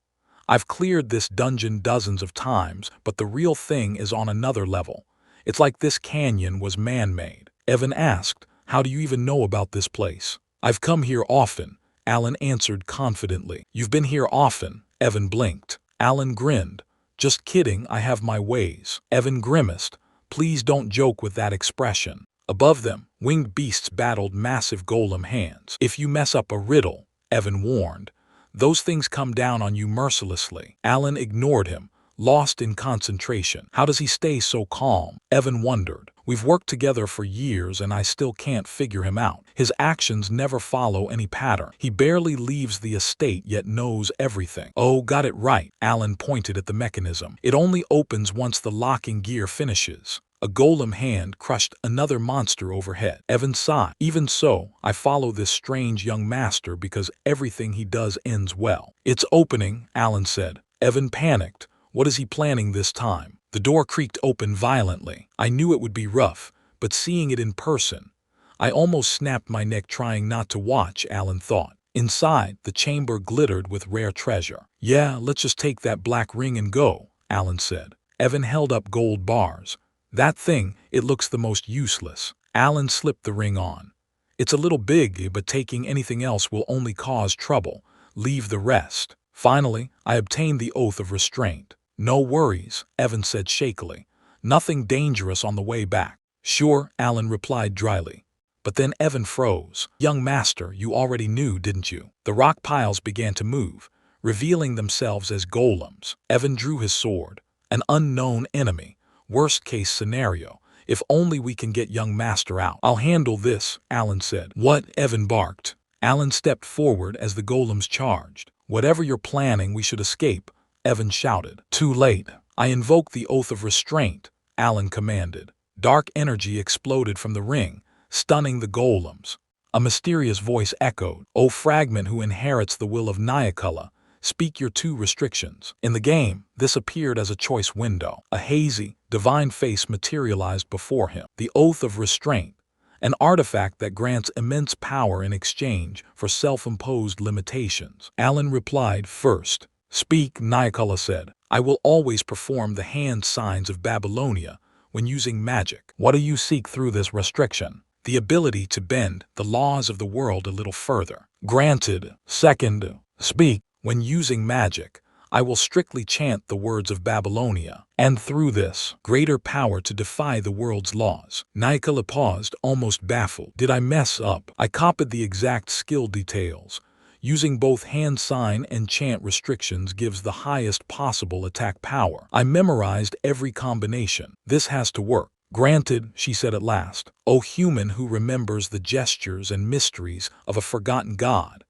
I've cleared this dungeon dozens of times, but the real thing is on another level. It's like this canyon was man-made. Evan asked, how do you even know about this place? I've come here often, Allan answered confidently. You've been here often, Evan blinked. Allan grinned. Just kidding, I have my ways. Evan grimaced. Please don't joke with that expression. Above them, winged beasts battled massive golem hands. If you mess up a riddle, Evan warned, those things come down on you mercilessly. Allan ignored him, lost in concentration. How does he stay so calm? Evan wondered. We've worked together for years and I still can't figure him out. His actions never follow any pattern. He barely leaves the estate yet knows everything. Oh, got it right. Allan pointed at the mechanism. It only opens once the locking gear finishes. A golem hand crushed another monster overhead. Evan sighed. Even so, I follow this strange young master because everything he does ends well. It's opening, Allan said. Evan panicked. What is he planning this time? The door creaked open violently. I knew it would be rough, but seeing it in person, I almost snapped my neck trying not to watch, Allan thought. Inside, the chamber glittered with rare treasure. Yeah, let's just take that black ring and go, Allan said. Evan held up gold bars. That thing, it looks the most useless. Allan slipped the ring on. It's a little big, but taking anything else will only cause trouble. Leave the rest. Finally, I obtained the oath of restraint. No worries, Evan said shakily. Nothing dangerous on the way back. Sure, Allan replied dryly. But then Evan froze. Young master, you already knew, didn't you? The rock piles began to move, revealing themselves as golems. Evan drew his sword. An unknown enemy. Worst case scenario. If only we can get young master out. I'll handle this, Allan said. What? Evan barked. Allan stepped forward as the golems charged. Whatever you're planning, we should escape, Evan shouted. Too late. I invoke the oath of restraint, Allan commanded. Dark energy exploded from the ring, stunning the golems. A mysterious voice echoed. O fragment who inherits the will of Nyakula, speak your 2 restrictions. In the game, this appeared as a choice window. A hazy, divine face materialized before him. The oath of restraint, an artifact that grants immense power in exchange for self-imposed limitations. Allan replied first. Speak, Nyakula said. I will always perform the hand signs of Babylonia when using magic. What do you seek through this restriction? The ability to bend the laws of the world a little further. Granted. Second. Speak. When using magic, I will strictly chant the words of Babylonia, and through this, greater power to defy the world's laws. Nyakula paused, almost baffled. Did I mess up? I copied the exact skill details. Using both hand sign and chant restrictions gives the highest possible attack power. I memorized every combination. This has to work. Granted, she said at last. O human who remembers the gestures and mysteries of a forgotten god,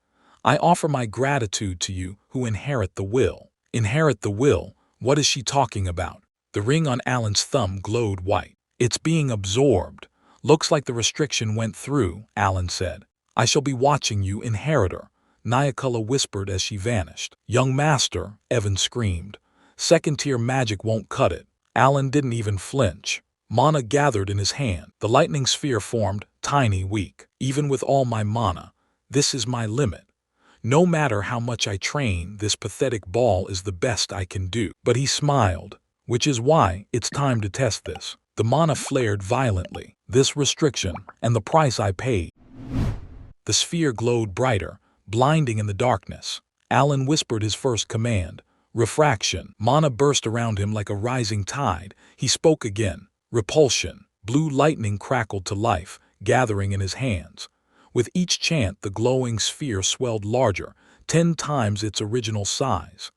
I offer my gratitude to you who inherit the will. Inherit the will? What is she talking about? The ring on Allan's thumb glowed white. It's being absorbed. Looks like the restriction went through, Allan said. I shall be watching you, inheritor. Nyakula whispered as she vanished. "Young master," Evan screamed. "Second-tier magic won't cut it." Allan didn't even flinch. Mana gathered in his hand. The lightning sphere formed, tiny, weak. "Even with all my mana, this is my limit. No matter how much I train, this pathetic ball is the best I can do." But he smiled, "Which is why it's time to test this." The mana flared violently. "This restriction, and the price I paid." The sphere glowed brighter, blinding in the darkness. Allan whispered his first command, "Refraction." Mana burst around him like a rising tide. He spoke again, "Repulsion." Blue lightning crackled to life, gathering in his hands. With each chant, the glowing sphere swelled larger, 10 times its original size.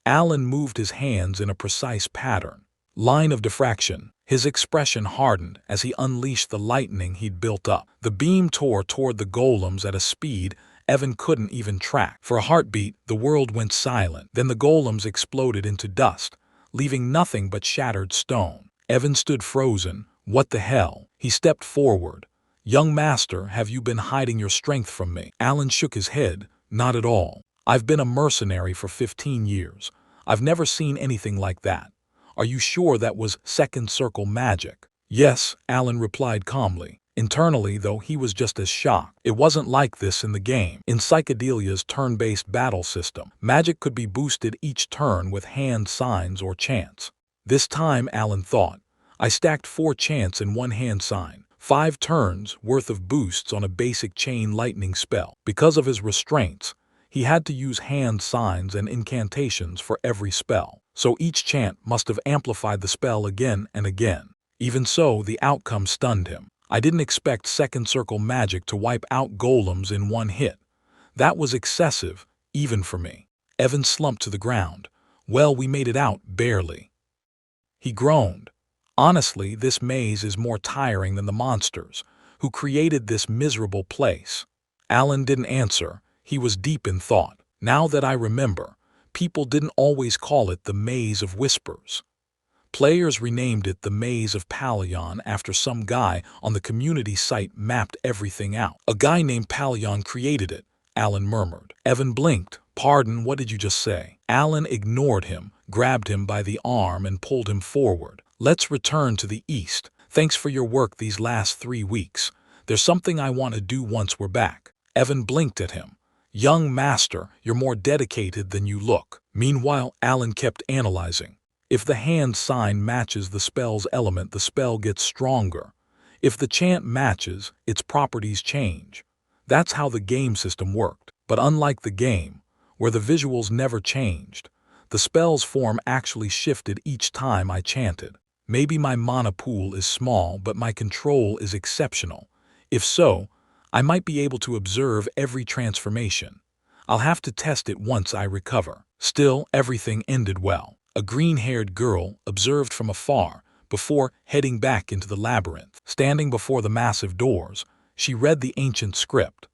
Allan moved his hands in a precise pattern. Line of diffraction. His expression hardened as he unleashed the lightning he'd built up. The beam tore toward the golems at a speed Evan couldn't even track. For a heartbeat, the world went silent. Then the golems exploded into dust, leaving nothing but shattered stone. Evan stood frozen. "What the hell?" He stepped forward. "Young master, have you been hiding your strength from me?" Allan shook his head. "Not at all. I've been a mercenary for 15 years. I've never seen anything like that. Are you sure that was second circle magic?" "Yes," Allan replied calmly. Internally, though, he was just as shocked. It wasn't like this in the game. In Psychedelia's turn-based battle system, magic could be boosted each turn with hand signs or chants. This time, Allan thought, I stacked 4 chants in one hand sign, 5 turns worth of boosts on a basic chain lightning spell. Because of his restraints, he had to use hand signs and incantations for every spell, so each chant must have amplified the spell again and again. Even so, the outcome stunned him. I didn't expect second circle magic to wipe out golems in one hit. That was excessive, even for me. Evan slumped to the ground. "Well, we made it out, barely." He groaned. "Honestly, this maze is more tiring than the monsters who created this miserable place." Allan didn't answer. He was deep in thought. "Now that I remember, people didn't always call it the Maze of Whispers. Players renamed it the Maze of Palion after some guy on the community site mapped everything out." "A guy named Palion created it," Allan murmured. Evan blinked. "Pardon, what did you just say?" Allan ignored him, grabbed him by the arm and pulled him forward. "Let's return to the east. Thanks for your work these last 3 weeks. There's something I want to do once we're back." Evan blinked at him. "Young master, you're more dedicated than you look." Meanwhile, Allan kept analyzing. If the hand sign matches the spell's element, the spell gets stronger. If the chant matches, its properties change. That's how the game system worked. But unlike the game, where the visuals never changed, the spell's form actually shifted each time I chanted. Maybe my mana pool is small, but my control is exceptional. If so, I might be able to observe every transformation. I'll have to test it once I recover. Still, everything ended well. A green-haired girl observed from afar before heading back into the labyrinth. Standing before the massive doors, she read the ancient script.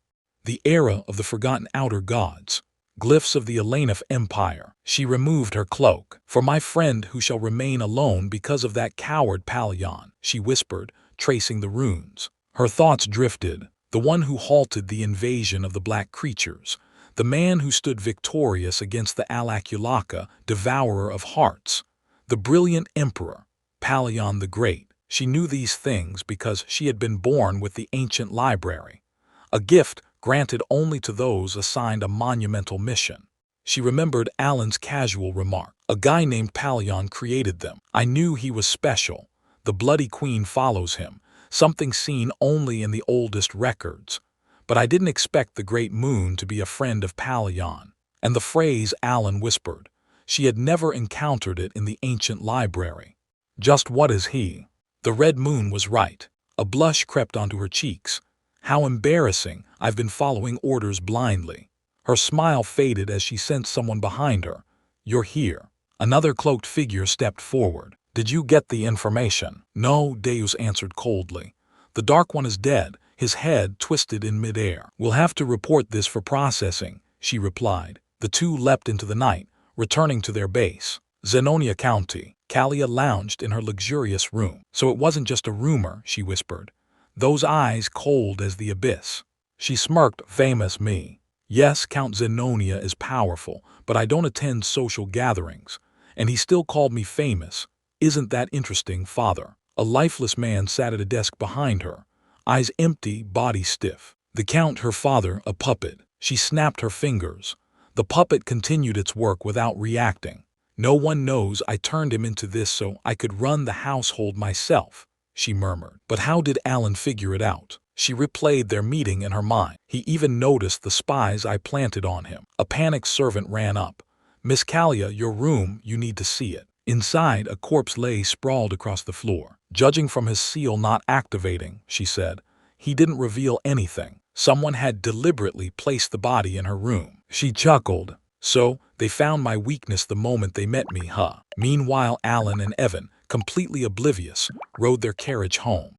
The era of the forgotten outer gods. Glyphs of the Alanif Empire. She removed her cloak. "For my friend who shall remain alone because of that coward Palion," she whispered, tracing the runes. Her thoughts drifted. The one who halted the invasion of the black creatures. The man who stood victorious against the Alaculaka, devourer of hearts. The brilliant emperor, Palion the Great. She knew these things because she had been born with the ancient library. A gift granted only to those assigned a monumental mission. She remembered Allan's casual remark. "A guy named Palion created them. I knew he was special. The Bloody Queen follows him, something seen only in the oldest records. But I didn't expect the Great Moon to be a friend of Palion." And the phrase Allan whispered. She had never encountered it in the ancient library. Just what is he? The Red Moon was right. A blush crept onto her cheeks. "How embarrassing, I've been following orders blindly." Her smile faded as she sensed someone behind her. "You're here." Another cloaked figure stepped forward. "Did you get the information?" "No," Deos answered coldly. "The Dark One is dead, his head twisted in midair." "We'll have to report this for processing," she replied. The two leapt into the night, returning to their base. Zenonia County. Kalia lounged in her luxurious room. "So it wasn't just a rumor," she whispered. Those eyes cold as the abyss. She smirked, "Famous me." Yes, Count Zenonia is powerful, but I don't attend social gatherings. And he still called me famous. Isn't that interesting, father? A lifeless man sat at a desk behind her, eyes empty, body stiff. The Count, her father, a puppet. She snapped her fingers. The puppet continued its work without reacting. No one knows I turned him into this so I could run the household myself, she murmured. But how did Allan figure it out? She replayed their meeting in her mind. He even noticed the spies I planted on him. A panicked servant ran up. Miss Kalia, your room, you need to see it. Inside, a corpse lay sprawled across the floor. Judging from his seal not activating, she said, he didn't reveal anything. Someone had deliberately placed the body in her room. She chuckled. So, they found my weakness the moment they met me, huh? Meanwhile, Allan and Evan, completely oblivious, rode their carriage home.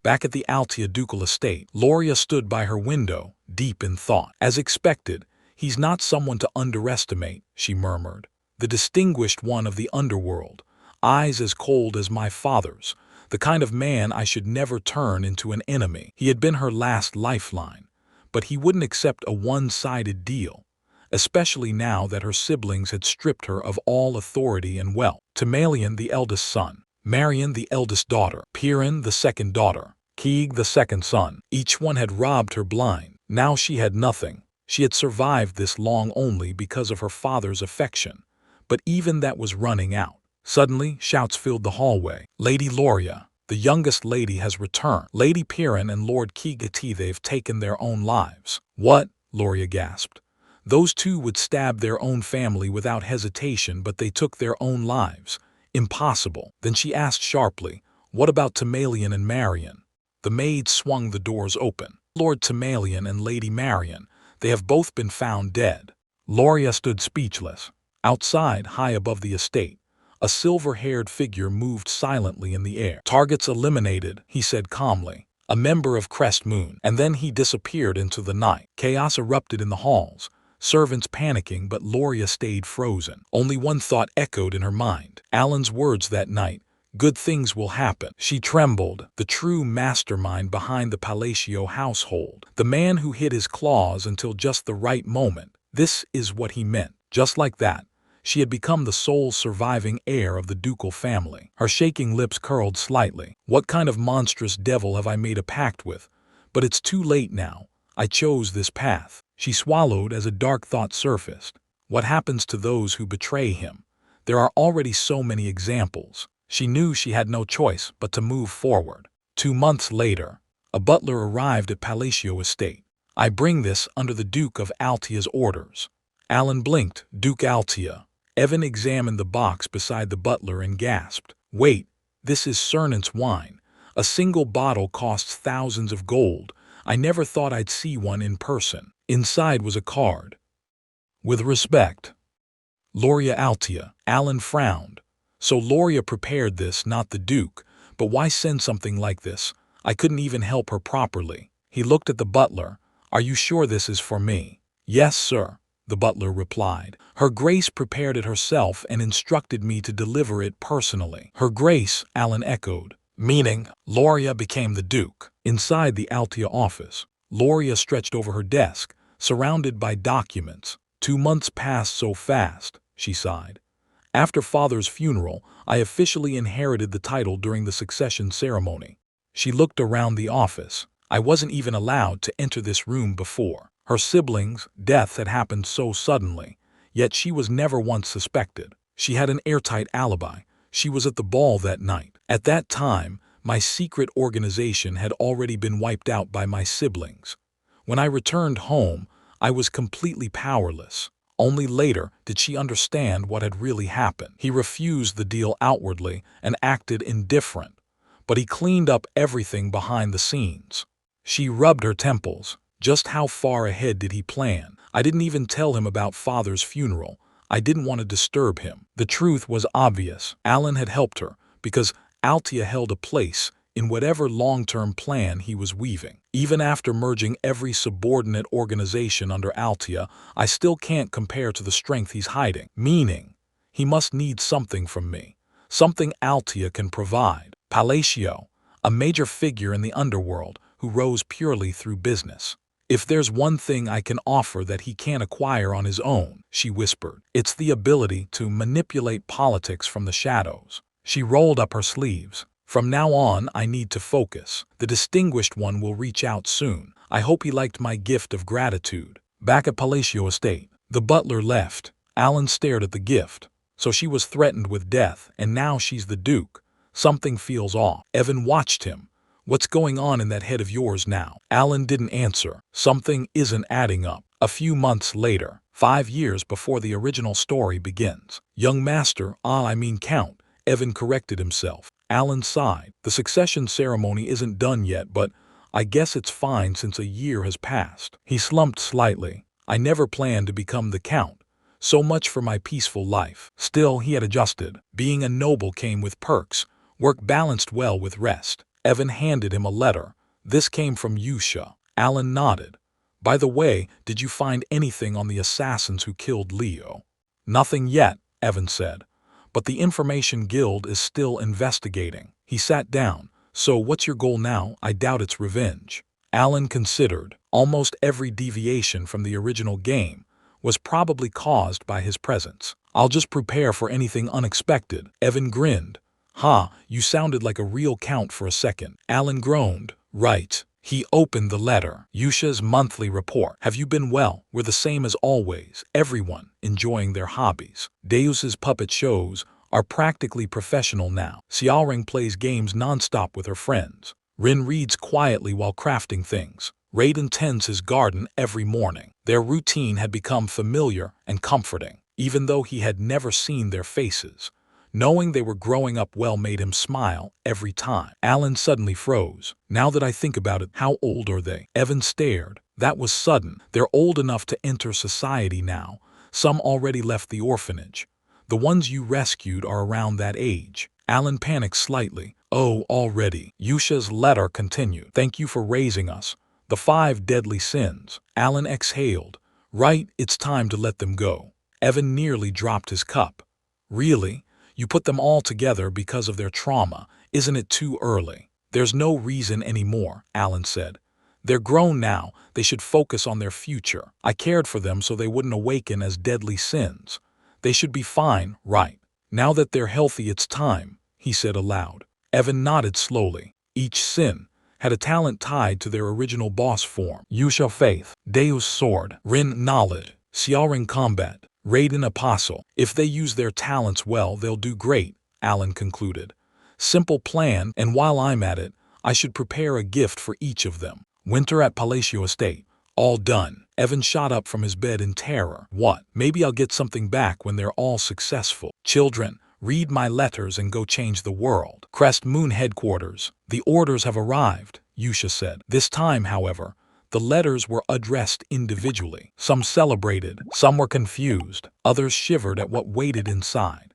Back at the Altia ducal estate, Lauria stood by her window, deep in thought. As expected, he's not someone to underestimate, she murmured. The distinguished one of the underworld, eyes as cold as my father's, the kind of man I should never turn into an enemy. He had been her last lifeline, but he wouldn't accept a one-sided deal, especially now that her siblings had stripped her of all authority and wealth. Timalian, the eldest son, Marion, the eldest daughter, Piran, the second daughter, Keeg, the second son. Each one had robbed her blind. Now she had nothing. She had survived this long only because of her father's affection, but even that was running out. Suddenly, shouts filled the hallway. Lady Lauria, the youngest lady, has returned. Lady Piran and Lord Keegati, they've taken their own lives. What? Lauria gasped. Those two would stab their own family without hesitation, but they took their own lives. Impossible. Then she asked sharply, what about Timalian and Marion? The maid swung the doors open. Lord Timalian and Lady Marion, they have both been found dead. Lauria stood speechless. Outside, high above the estate, a silver-haired figure moved silently in the air. Targets eliminated, he said calmly. A member of Crest Moon. And then he disappeared into the night. Chaos erupted in the halls. Servants panicking, but Lauria stayed frozen. Only one thought echoed in her mind. Allan's words that night. Good things will happen. She trembled. The true mastermind behind the Palacio household. The man who hid his claws until just the right moment. This is what he meant. Just like that, she had become the sole surviving heir of the ducal family. Her shaking lips curled slightly. What kind of monstrous devil have I made a pact with? But it's too late now. I chose this path. She swallowed as a dark thought surfaced. What happens to those who betray him? There are already so many examples. She knew she had no choice but to move forward. 2 months later, a butler arrived at Palacio Estate. I bring this under the Duke of Altia's orders. Allan blinked. Duke Altia. Evan examined the box beside the butler and gasped. Wait, this is Cernant's wine. A single bottle costs thousands of gold. I never thought I'd see one in person. Inside was a card. With respect, Lauria Altia. Allan frowned. So Lauria prepared this, not the Duke. But why send something like this? I couldn't even help her properly. He looked at the butler. Are you sure this is for me? Yes, sir, the butler replied. Her Grace prepared it herself and instructed me to deliver it personally. Her Grace, Allan echoed. Meaning, Lauria became the Duke. Inside the Altia office, Lauria stretched over her desk, surrounded by documents. 2 months passed so fast, she sighed. After Father's funeral, I officially inherited the title during the succession ceremony. She looked around the office. I wasn't even allowed to enter this room before. Her siblings' death had happened so suddenly, yet she was never once suspected. She had an airtight alibi. She was at the ball that night. At that time, my secret organization had already been wiped out by my siblings. When I returned home, I was completely powerless. Only later did she understand what had really happened. He refused the deal outwardly and acted indifferent, but he cleaned up everything behind the scenes. She rubbed her temples. Just how far ahead did he plan? I didn't even tell him about Father's funeral. I didn't want to disturb him. The truth was obvious. Allan had helped her because Altia held a place in whatever long-term plan he was weaving. Even after merging every subordinate organization under Altia, I still can't compare to the strength he's hiding. Meaning, he must need something from me. Something Altia can provide. Palacio, a major figure in the underworld who rose purely through business. If there's one thing I can offer that he can't acquire on his own, she whispered, it's the ability to manipulate politics from the shadows. She rolled up her sleeves. From now on, I need to focus. The distinguished one will reach out soon. I hope he liked my gift of gratitude. Back at Palatial Estate, the butler left. Allan stared at the gift. So she was threatened with death, and now she's the Duke. Something feels off. Evan watched him. What's going on in that head of yours now? Allan didn't answer. Something isn't adding up. A few months later, 5 years before the original story begins. Young master, Count, Evan corrected himself. Allan sighed. The succession ceremony isn't done yet, but I guess it's fine since a year has passed. He slumped slightly. I never planned to become the Count. So much for my peaceful life. Still, he had adjusted. Being a noble came with perks. Work balanced well with rest. Evan handed him a letter. This came from Yusha. Allan nodded. By the way, did you find anything on the assassins who killed Leo? Nothing yet, Evan said. But the Information Guild is still investigating. He sat down. So what's your goal now? I doubt it's revenge. Allan considered. Almost every deviation from the original game was probably caused by his presence. I'll just prepare for anything unexpected. Evan grinned. You sounded like a real Count for a second. Allan groaned. Right. He opened the letter. Yusha's monthly report. Have you been well? We're the same as always. Everyone enjoying their hobbies. Deos's puppet shows are practically professional now. Seial plays games nonstop with her friends. Rin reads quietly while crafting things. Raiden tends his garden every morning. Their routine had become familiar and comforting, even though he had never seen their faces. Knowing they were growing up well made him smile every time. Allan suddenly froze. Now that I think about it, how old are they? Evan stared. That was sudden. They're old enough to enter society now. Some already left the orphanage. The ones you rescued are around that age. Allan panicked slightly. Oh, already. Yusha's letter continued. Thank you for raising us. The 5 deadly sins. Allan exhaled. Right, it's time to let them go. Evan nearly dropped his cup. Really? You put them all together because of their trauma. Isn't it too early? There's no reason anymore, Allan said. They're grown now. They should focus on their future. I cared for them so they wouldn't awaken as deadly sins. They should be fine, right? Now that they're healthy, it's time, he said aloud. Evan nodded slowly. Each sin had a talent tied to their original boss form. Yusha faith, Deos sword, Rin knowledge, Seial combat, Raiden apostle. If they use their talents well, they'll do great, Allan concluded. Simple plan, and while I'm at it, I should prepare a gift for each of them. Winter at Palatial Estate. All done. Evan shot up from his bed in terror. What? Maybe I'll get something back when they're all successful. Children, read my letters and go change the world. Crest Moon headquarters. The orders have arrived, Yusha said. This time, however, the letters were addressed individually. Some celebrated, some were confused, others shivered at what waited inside.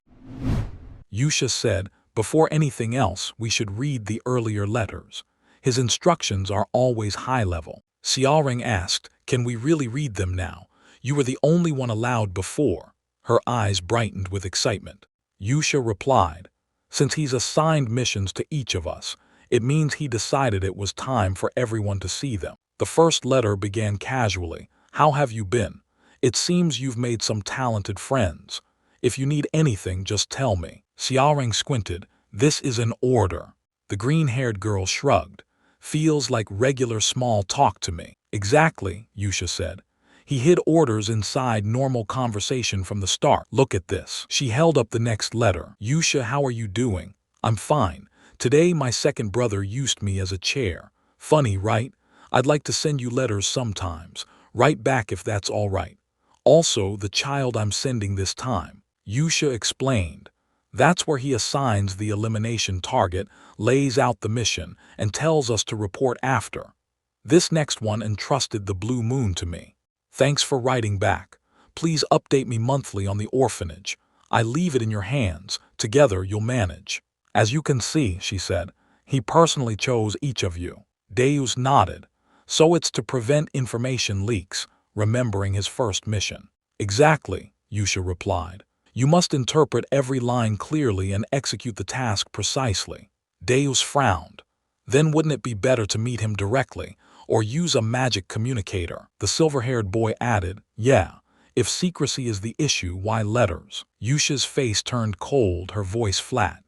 Yusha said, before anything else, we should read the earlier letters. His instructions are always high-level. Seial asked, can we really read them now? You were the only one allowed before. Her eyes brightened with excitement. Yusha replied, since he's assigned missions to each of us, it means he decided it was time for everyone to see them. The first letter began casually. How have you been? It seems you've made some talented friends. If you need anything, just tell me. Seial squinted. This is an order. The green-haired girl shrugged. Feels like regular small talk to me. Exactly, Yusha said. He hid orders inside normal conversation from the start. Look at this. She held up the next letter. Yusha, how are you doing? I'm fine. Today my second brother used me as a chair. Funny, right? I'd like to send you letters sometimes. Write back if that's all right. Also, the child I'm sending this time. Yusha explained. That's where he assigns the elimination target, lays out the mission, and tells us to report after. This next one entrusted the Blue Moon to me. Thanks for writing back. Please update me monthly on the orphanage. I leave it in your hands. Together you'll manage. As you can see, she said, he personally chose each of you. Deus nodded. So it's to prevent information leaks, remembering his first mission. Exactly, Yusha replied. You must interpret every line clearly and execute the task precisely. Deus frowned. Then wouldn't it be better to meet him directly? or use a magic communicator. The silver-haired boy added, yeah, if secrecy is the issue, why letters? Yusha's face turned cold, her voice flat.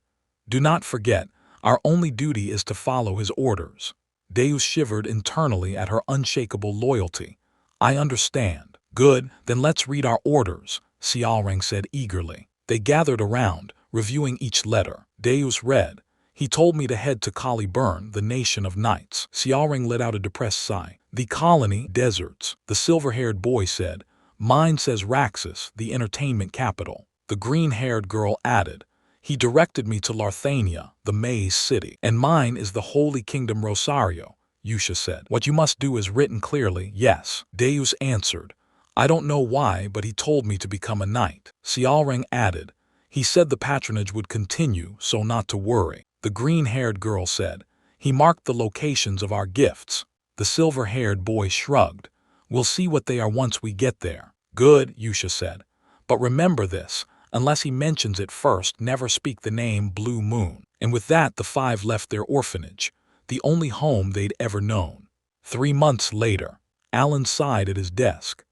Do not forget, our only duty is to follow his orders. Deus shivered internally at her unshakable loyalty. I understand. Good, then let's read our orders, Seial said eagerly. They gathered around, reviewing each letter. Deus read, he told me to head to Kali Burn, the nation of knights. Seial let out a depressed sigh. The colony, deserts, the silver-haired boy said. Mine says Raxus, the entertainment capital. The green-haired girl added, he directed me to Larthania, the maze city. And mine is the Holy Kingdom Rosario, Yusha said. What you must do is written clearly, yes. Deus answered, I don't know why, but he told me to become a knight. Seial added, he said the patronage would continue, so not to worry. The green-haired girl said, he marked the locations of our gifts. The silver-haired boy shrugged. We'll see what they are once we get there. Good, Yusha said. But remember this, unless he mentions it first, never speak the name Blue Moon. And with that, the five left their orphanage, the only home they'd ever known. 3 months later, Allan sighed at his desk.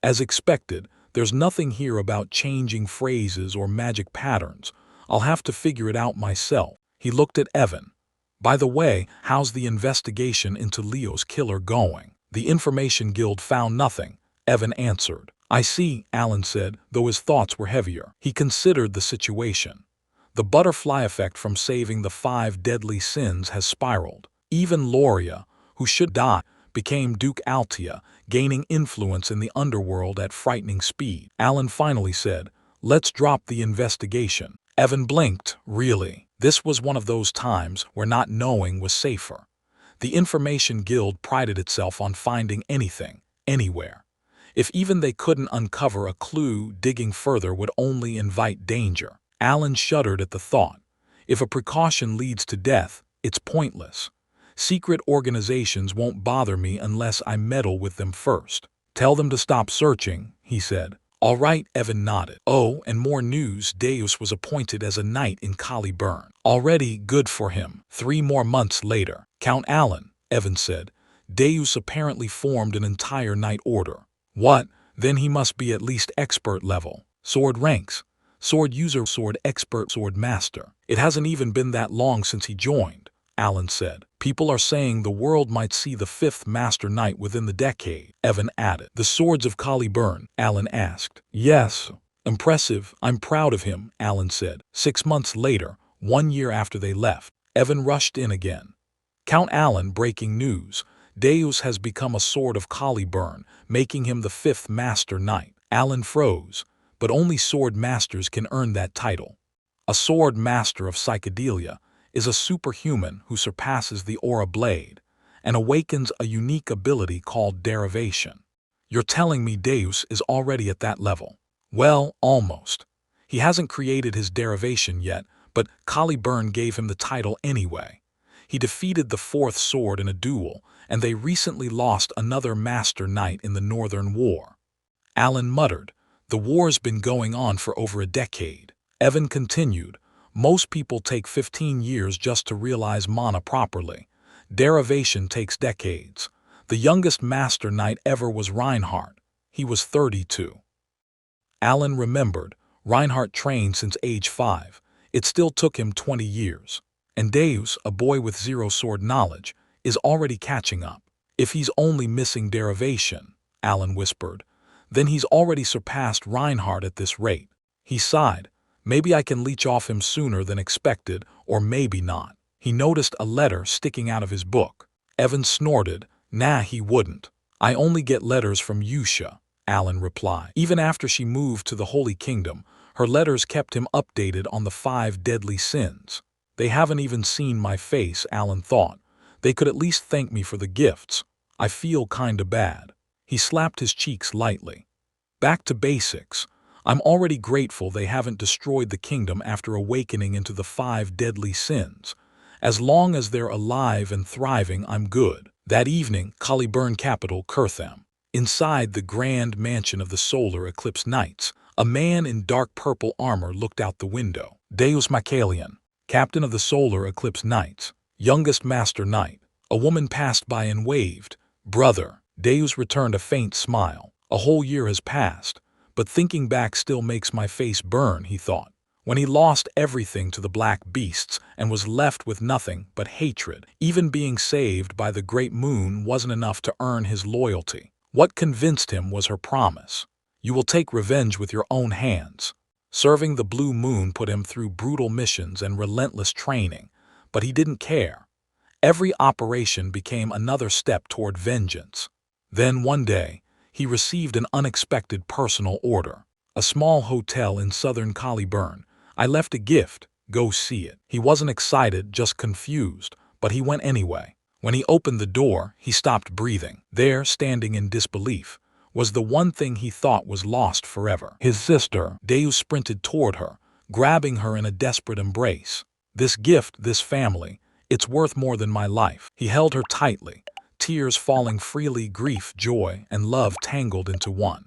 As expected, there's nothing here about changing phrases or magic patterns. I'll have to figure it out myself. He looked at Evan. By the way, how's the investigation into Leo's killer going? The Information Guild found nothing, Evan answered. I see, Allan said, though his thoughts were heavier. He considered the situation. The butterfly effect from saving the 5 deadly sins has spiraled. Even Lauria, who should die, became Duke Altia, gaining influence in the underworld at frightening speed. Allan finally said, let's drop the investigation. Evan blinked, really. This was one of those times where not knowing was safer. The Information Guild prided itself on finding anything, anywhere. If even they couldn't uncover a clue, digging further would only invite danger. Allan shuddered at the thought. If a precaution leads to death, it's pointless. Secret organizations won't bother me unless I meddle with them first. Tell them to stop searching, he said. All right, Evan nodded. Oh, and more news, Deus was appointed as a knight in Kali Burn. Already good for him. 3 more months later. Count Allan, Evan said. Deus apparently formed an entire knight order. What? Then he must be at least expert level. Sword ranks. Sword user, sword expert, sword master. It hasn't even been that long since he joined, Allan said. People are saying the world might see the 5th Master Knight within the decade, Evan added. The swords of Kali Burn, Allan asked. Yes. Impressive. I'm proud of him, Allan said. 6 months later, 1 year after they left, Evan rushed in again. Count Allan, breaking news. Deus has become a sword of Kali Burn, making him the 5th Master Knight. Allan froze, but only sword masters can earn that title. A sword master of psychedelia is a superhuman who surpasses the aura blade and awakens a unique ability called derivation. You're telling me Deus is already at that level? Well, almost. He hasn't created his derivation yet, but Kali Burn gave him the title anyway. He defeated the 4th sword in a duel, and they recently lost another Master Knight in the Northern War. Allan muttered, the war's been going on for over a decade. Evan continued, most people take 15 years just to realize mana properly. Derivation takes decades. The youngest Master Knight ever was Reinhardt. He was 32. Allan remembered, Reinhardt trained since age 5. It still took him 20 years. And Deus, a boy with 0 sword knowledge, is already catching up. If he's only missing derivation, Allan whispered, then he's already surpassed Reinhardt at this rate. He sighed. Maybe I can leech off him sooner than expected, or maybe not. He noticed a letter sticking out of his book. Evan snorted. Nah, he wouldn't. I only get letters from Yusha, Allan replied. Even after she moved to the Holy Kingdom, her letters kept him updated on the 5 deadly sins. They haven't even seen my face, Allan thought. They could at least thank me for the gifts. I feel kinda bad. He slapped his cheeks lightly. Back to basics. I'm already grateful they haven't destroyed the kingdom after awakening into the 5 deadly sins. As long as they're alive and thriving, I'm good. That evening, Kali Burn capital, Kurtham. Inside the grand mansion of the Solar Eclipse Knights, a man in dark purple armor looked out the window. Deus Michaelian, captain of the Solar Eclipse Knights, youngest Master Knight. A woman passed by and waved, Brother, Deus returned a faint smile. A whole year has passed, but thinking back still makes my face burn, he thought. When he lost everything to the black beasts and was left with nothing but hatred, even being saved by the great moon wasn't enough to earn his loyalty. What convinced him was her promise. You will take revenge with your own hands. Serving the blue moon put him through brutal missions and relentless training, but he didn't care. Every operation became another step toward vengeance. Then one day, he received an unexpected personal order. A small hotel in southern Caliburn. I left a gift, go see it. He wasn't excited, just confused, but he went anyway. When he opened the door, he stopped breathing. There, standing in disbelief, was the one thing he thought was lost forever. His sister. Deus sprinted toward her, grabbing her in a desperate embrace. This gift, this family, it's worth more than my life. He held her tightly, tears falling freely, grief, joy, and love tangled into one.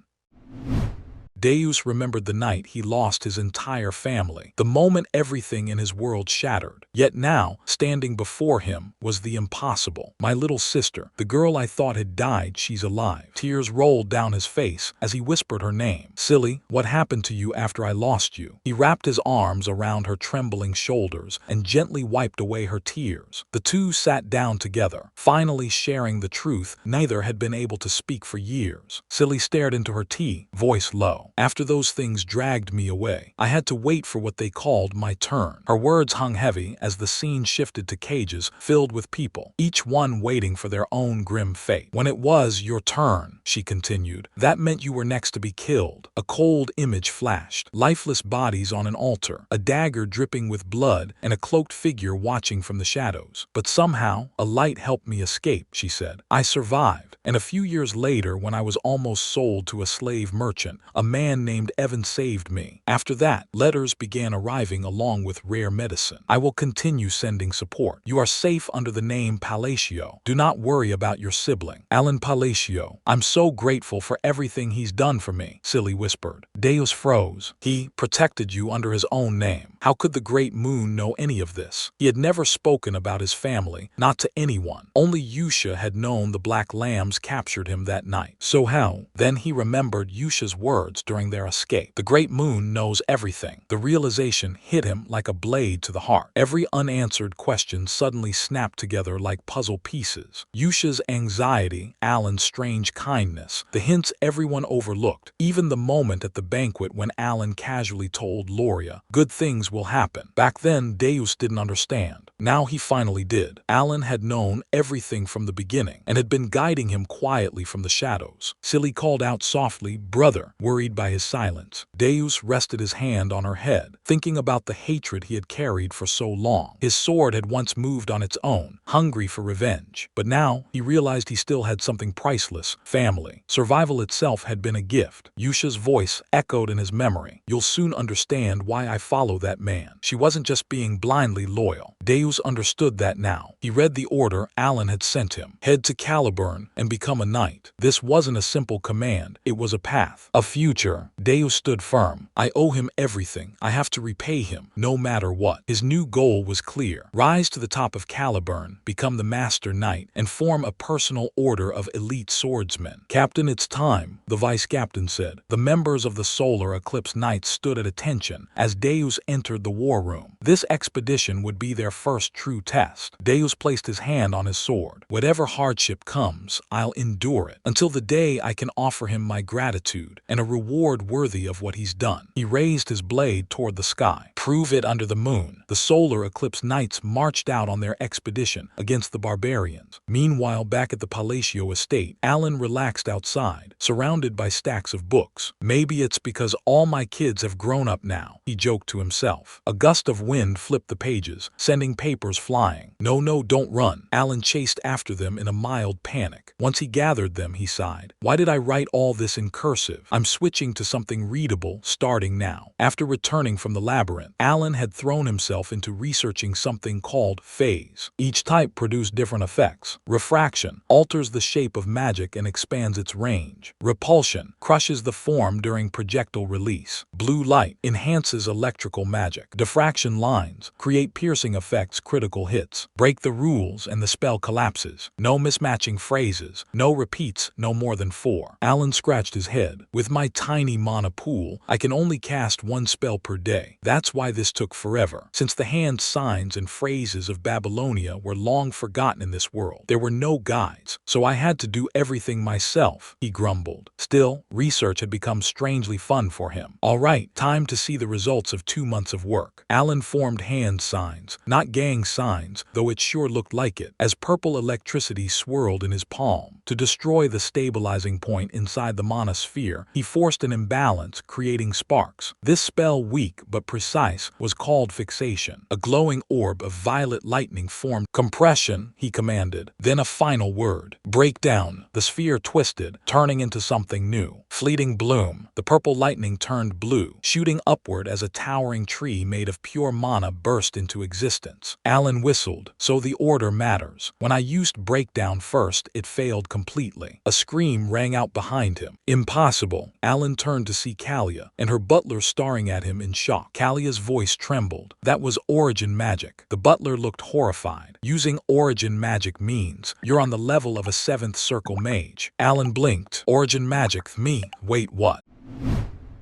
Deus remembered the night he lost his entire family, the moment everything in his world shattered. Yet now, standing before him, was the impossible. My little sister, the girl I thought had died, she's alive. Tears rolled down his face as he whispered her name. Silly, what happened to you after I lost you? He wrapped his arms around her trembling shoulders and gently wiped away her tears. The two sat down together, finally sharing the truth neither had been able to speak for years. Silly stared into her tea, voice low. After those things dragged me away, I had to wait for what they called my turn. Her words hung heavy as the scene shifted to cages filled with people, each one waiting for their own grim fate. When it was your turn, she continued, that meant you were next to be killed. A cold image flashed, lifeless bodies on an altar, a dagger dripping with blood, and a cloaked figure watching from the shadows. But somehow, a light helped me escape, she said. I survived, and a few years later, when I was almost sold to a slave merchant, a man named Evan saved me. After that, letters began arriving along with rare medicine. I will continue sending support. You are safe under the name Palacio. Do not worry about your sibling, Allan Palacio. I'm so grateful for everything he's done for me, Silly whispered. Deus froze. He protected you under his own name. How could the great moon know any of this? He had never spoken about his family, not to anyone. Only Yusha had known the black lambs captured him that night. So how? Then he remembered Yusha's words during their escape. The great moon knows everything. The realization hit him like a blade to the heart. Every unanswered question suddenly snapped together like puzzle pieces. Yusha's anxiety, Allan's strange kindness, the hints everyone overlooked, even the moment at the banquet when Allan casually told Lauria, good things will happen. Back then, Deus didn't understand. Now he finally did. Allan had known everything from the beginning and had been guiding him quietly from the shadows. Silly called out softly, brother, worried by his silence. Deus rested his hand on her head, thinking about the hatred he had carried for so long. His sword had once moved on its own, hungry for revenge. But now, he realized he still had something priceless, family. Survival itself had been a gift. Yusha's voice echoed in his memory. You'll soon understand why I follow that man. She wasn't just being blindly loyal. Deus understood that now. He read the order Allan had sent him. Head to Caliburn and become a knight. This wasn't a simple command. It was a path, a future. Deus stood firm. I owe him everything. I have to repay him, no matter what. His new goal was clear. Rise to the top of Caliburn, become the master knight, and form a personal order of elite swordsmen. Captain, it's time, the vice captain said. The members of the Solar Eclipse Knights stood at attention as Deus entered the war room. This expedition would be their first true test. Deus placed his hand on his sword. Whatever hardship comes, I'll endure it, until the day I can offer him my gratitude and a reward worthy of what he's done. He raised his blade toward the sky. Prove it under the moon. The Solar Eclipse Knights marched out on their expedition against the barbarians. Meanwhile, back at the Palacio estate, Allan relaxed outside, surrounded by stacks of books. Maybe it's because all my kids have grown up now, he joked to himself. A gust of wind flipped the pages, sending papers flying. No, don't run. Allan chased after them in a mild panic. Once he gathered them, he sighed. Why did I write all this in cursive? I'm switching moving to something readable starting now. After returning from the labyrinth, Allan had thrown himself into researching something called phase. Each type produced different effects. Refraction alters the shape of magic and expands its range. Repulsion crushes the form during projectile release. Blue light enhances electrical magic. Diffraction lines create piercing effects, critical hits. Break the rules and the spell collapses. No mismatching phrases, no repeats, no more than 4. Allan scratched his head. With my tiny mana pool, I can only cast 1 spell per day. That's why this took forever. Since the hand signs and phrases of Babylonia were long forgotten in this world, there were no guides, so I had to do everything myself, he grumbled. Still, research had become strangely fun for him. All right, time to see the results of 2 months of work. Allan formed hand signs, not gang signs, though it sure looked like it, as purple electricity swirled in his palm. To destroy the stabilizing point inside the mana sphere, he forced an imbalance, creating sparks. This spell, weak but precise, was called fixation. A glowing orb of violet lightning formed. Compression, he commanded. Then a final word. Breakdown. The sphere twisted, turning into something new. Fleeting bloom. The purple lightning turned blue, shooting upward as a towering tree made of pure mana burst into existence. Allan whistled. So the order matters. When I used breakdown first, it failed completely. A scream rang out behind him. Impossible. Allan turned to see Kalia, and her butler staring at him in shock. Kalia's voice trembled. That was origin magic. The butler looked horrified. Using origin magic means you're on the level of a 7th circle mage. Allan blinked. Origin magic? Me? Wait, what?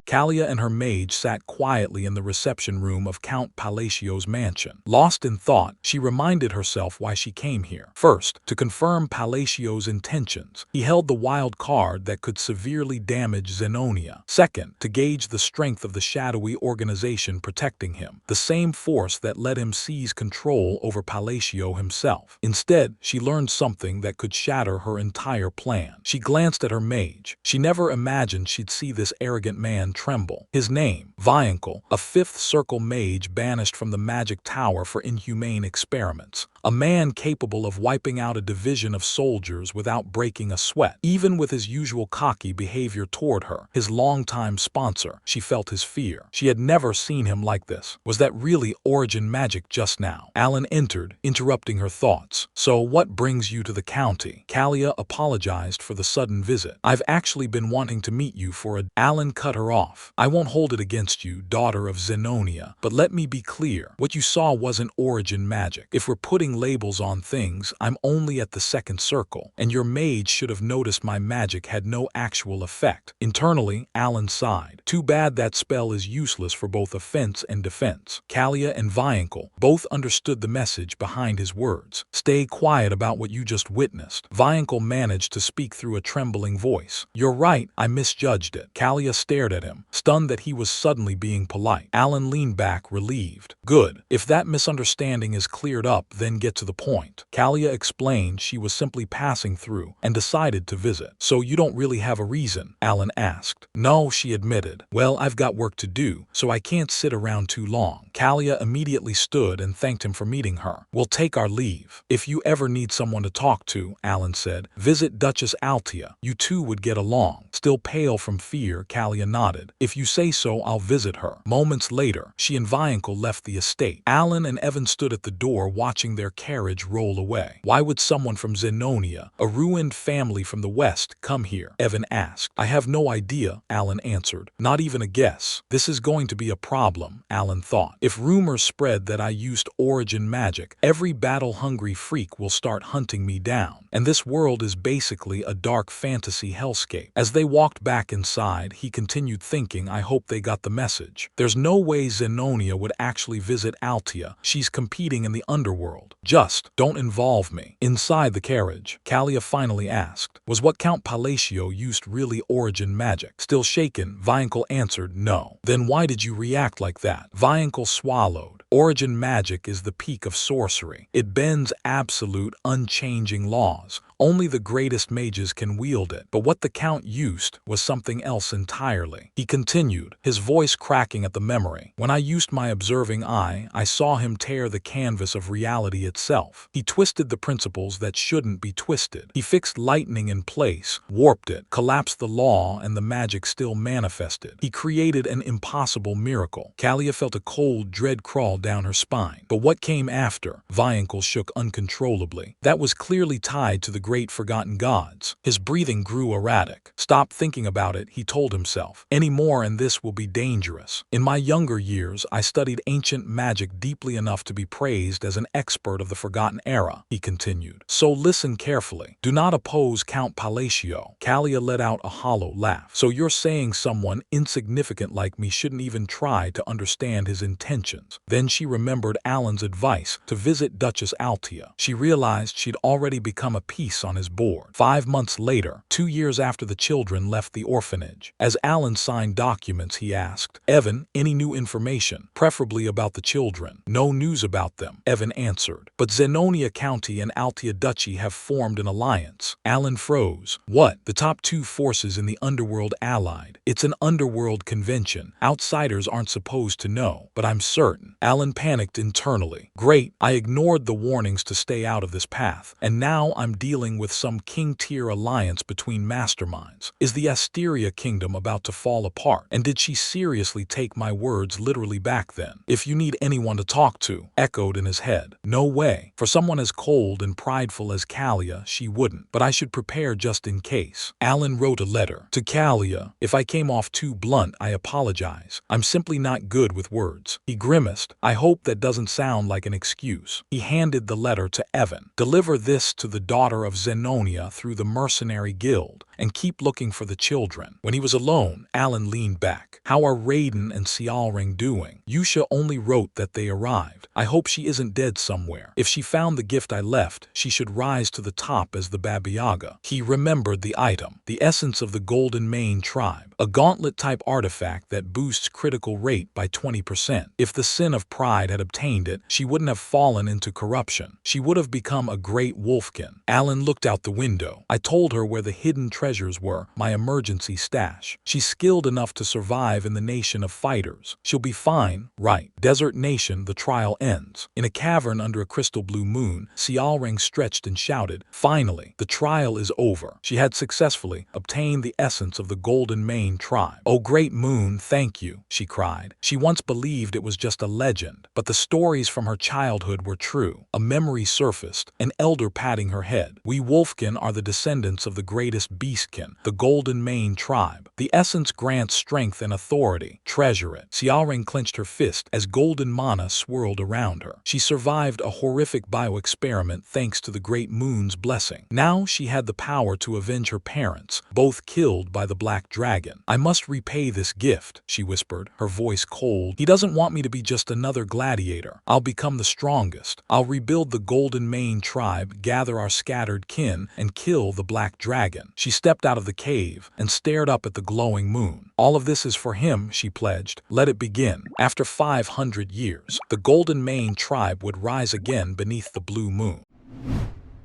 Kalia and her mage sat quietly in the reception room of Count Palacio's mansion. Lost in thought, she reminded herself why she came here. First, to confirm Palacio's intentions. He held the wild card that could severely damage Zenonia. Second, to gauge the strength of the shadowy organization protecting him, the same force that let him seize control over Palacio himself. Instead, she learned something that could shatter her entire plan. She glanced at her mage. She never imagined she'd see this arrogant man tremble. His name, Viancle, a 5th circle mage banished from the magic tower for inhumane experiments. A man capable of wiping out a division of soldiers without breaking a sweat. Even with his usual cocky behavior toward her, his longtime sponsor, she felt his fear. She had never seen him like this. Was that really origin magic just now? Allan entered, interrupting her thoughts. So what brings you to the county? Kalia apologized for the sudden visit. I've actually been wanting to meet you for a... Allan cut her off. I won't hold it against you, daughter of Zenonia, but let me be clear. What you saw wasn't origin magic. If we're putting labels on things, I'm only at the 2nd circle, and your mage should have noticed my magic had no actual effect. Internally, Allan sighed. Too bad that spell is useless for both offense and defense. Kalia and Viancle both understood the message behind his words. Stay quiet about what you just witnessed. Viancle managed to speak through a trembling voice. You're right, I misjudged it. Kalia stared at him, stunned that he was suddenly being polite. Allan leaned back, relieved. Good. If that misunderstanding is cleared up, then get to the point. Kalia explained she was simply passing through and decided to visit. So you don't really have a reason? Allan asked. No, she admitted. Well, I've got work to do, so I can't sit around too long. Kalia immediately stood and thanked him for meeting her. We'll take our leave. If you ever need someone to talk to, Allan said, visit Duchess Altia. You two would get along. Still pale from fear, Kalia nodded. If you say so, I'll visit her. Moments later, she and Viancle left the estate. Allan and Evan stood at the door watching their carriage roll away. Why would someone from Zenonia, a ruined family from the west, come here? Evan asked. I have no idea, Allan answered. Not even a guess. This is going to be a problem, Allan thought. If rumors spread that I used origin magic, every battle-hungry freak will start hunting me down. And this world is basically a dark fantasy hellscape. As they walked back inside, he continued thinking, I hope they got the message. There's no way Zenonia would actually visit Altia. She's competing in the underworld. Just don't involve me. Inside the carriage, Kalia finally asked, was what Count Palacio used really origin magic? Still shaken, Viancle answered, no. Then why did you react like that? Viancle swallowed. Origin magic is the peak of sorcery. It bends absolute, unchanging laws. Only the greatest mages can wield it. But what the Count used was something else entirely. He continued, his voice cracking at the memory. When I used my observing eye, I saw him tear the canvas of reality itself. He twisted the principles that shouldn't be twisted. He fixed lightning in place, warped it, collapsed the law, and the magic still manifested. He created an impossible miracle. Kalia felt a cold dread crawl down her spine. But what came after? Viancle shook uncontrollably. That was clearly tied to the great forgotten gods. His breathing grew erratic. Stop thinking about it, he told himself. Any more and this will be dangerous. In my younger years, I studied ancient magic deeply enough to be praised as an expert of the forgotten era, he continued. So listen carefully. Do not oppose Count Palacio. Kalia let out a hollow laugh. So you're saying someone insignificant like me shouldn't even try to understand his intentions. Then she remembered Allan's advice to visit Duchess Altia. She realized she'd already become a piece on his board. 5 months later, 2 years after the children left the orphanage, as Allan signed documents, he asked, Evan, any new information, preferably about the children? No news about them, Evan answered. But Zenonia County and Altia Duchy have formed an alliance. Allan froze. What? The top 2 forces in the underworld allied. It's an underworld convention. Outsiders aren't supposed to know, but I'm certain. Allan panicked internally. Great, I ignored the warnings to stay out of this path, and now I'm dealing with some king-tier alliance between masterminds. Is the Asteria kingdom about to fall apart? And did she seriously take my words literally back then? If you need anyone to talk to, echoed in his head. No way. For someone as cold and prideful as Kalia, she wouldn't. But I should prepare just in case. Allan wrote a letter to Kalia. If I came off too blunt, I apologize. I'm simply not good with words. He grimaced. I hope that doesn't sound like an excuse. He handed the letter to Evan. Deliver this to the daughter of Zenonia through the mercenary guild, and keep looking for the children. When he was alone, Allan leaned back. How are Raiden and Seial doing? Yusha only wrote that they arrived. I hope she isn't dead somewhere. If she found the gift I left, she should rise to the top as the Baba Yaga. He remembered the item, the essence of the Golden Mane tribe, a gauntlet-type artifact that boosts critical rate by 20%. If the sin of pride had obtained it, she wouldn't have fallen into corruption. She would have become a great wolfkin. Allan looked out the window. I told her where the hidden treasures were, my emergency stash. She's skilled enough to survive in the nation of fighters. She'll be fine, right? Desert Nation, the trial ends. In a cavern under a crystal blue moon, Seial stretched and shouted, finally, the trial is over. She had successfully obtained the essence of the Golden Mane tribe. Oh great moon, thank you, she cried. She once believed it was just a legend, but the stories from her childhood were true. A memory surfaced, an elder patting her head. We Wolfkin are the descendants of the greatest beastkin, the Golden Mane tribe. The essence grants strength and authority. Treasure it. Seial clenched her fist as golden mana swirled around her. She survived a horrific bioexperiment thanks to the great moon's blessing. Now she had the power to avenge her parents, both killed by the Black Dragon. I must repay this gift, she whispered, her voice cold. He doesn't want me to be just another gladiator. I'll become the strongest. I'll rebuild the Golden Mane tribe, gather our scattered kin, and kill the Black Dragon. She stepped out of the cave and stared up at the glowing moon. All of this is for him, she pledged. Let it begin. After 500 years, the Golden Mane tribe would rise again beneath the blue moon.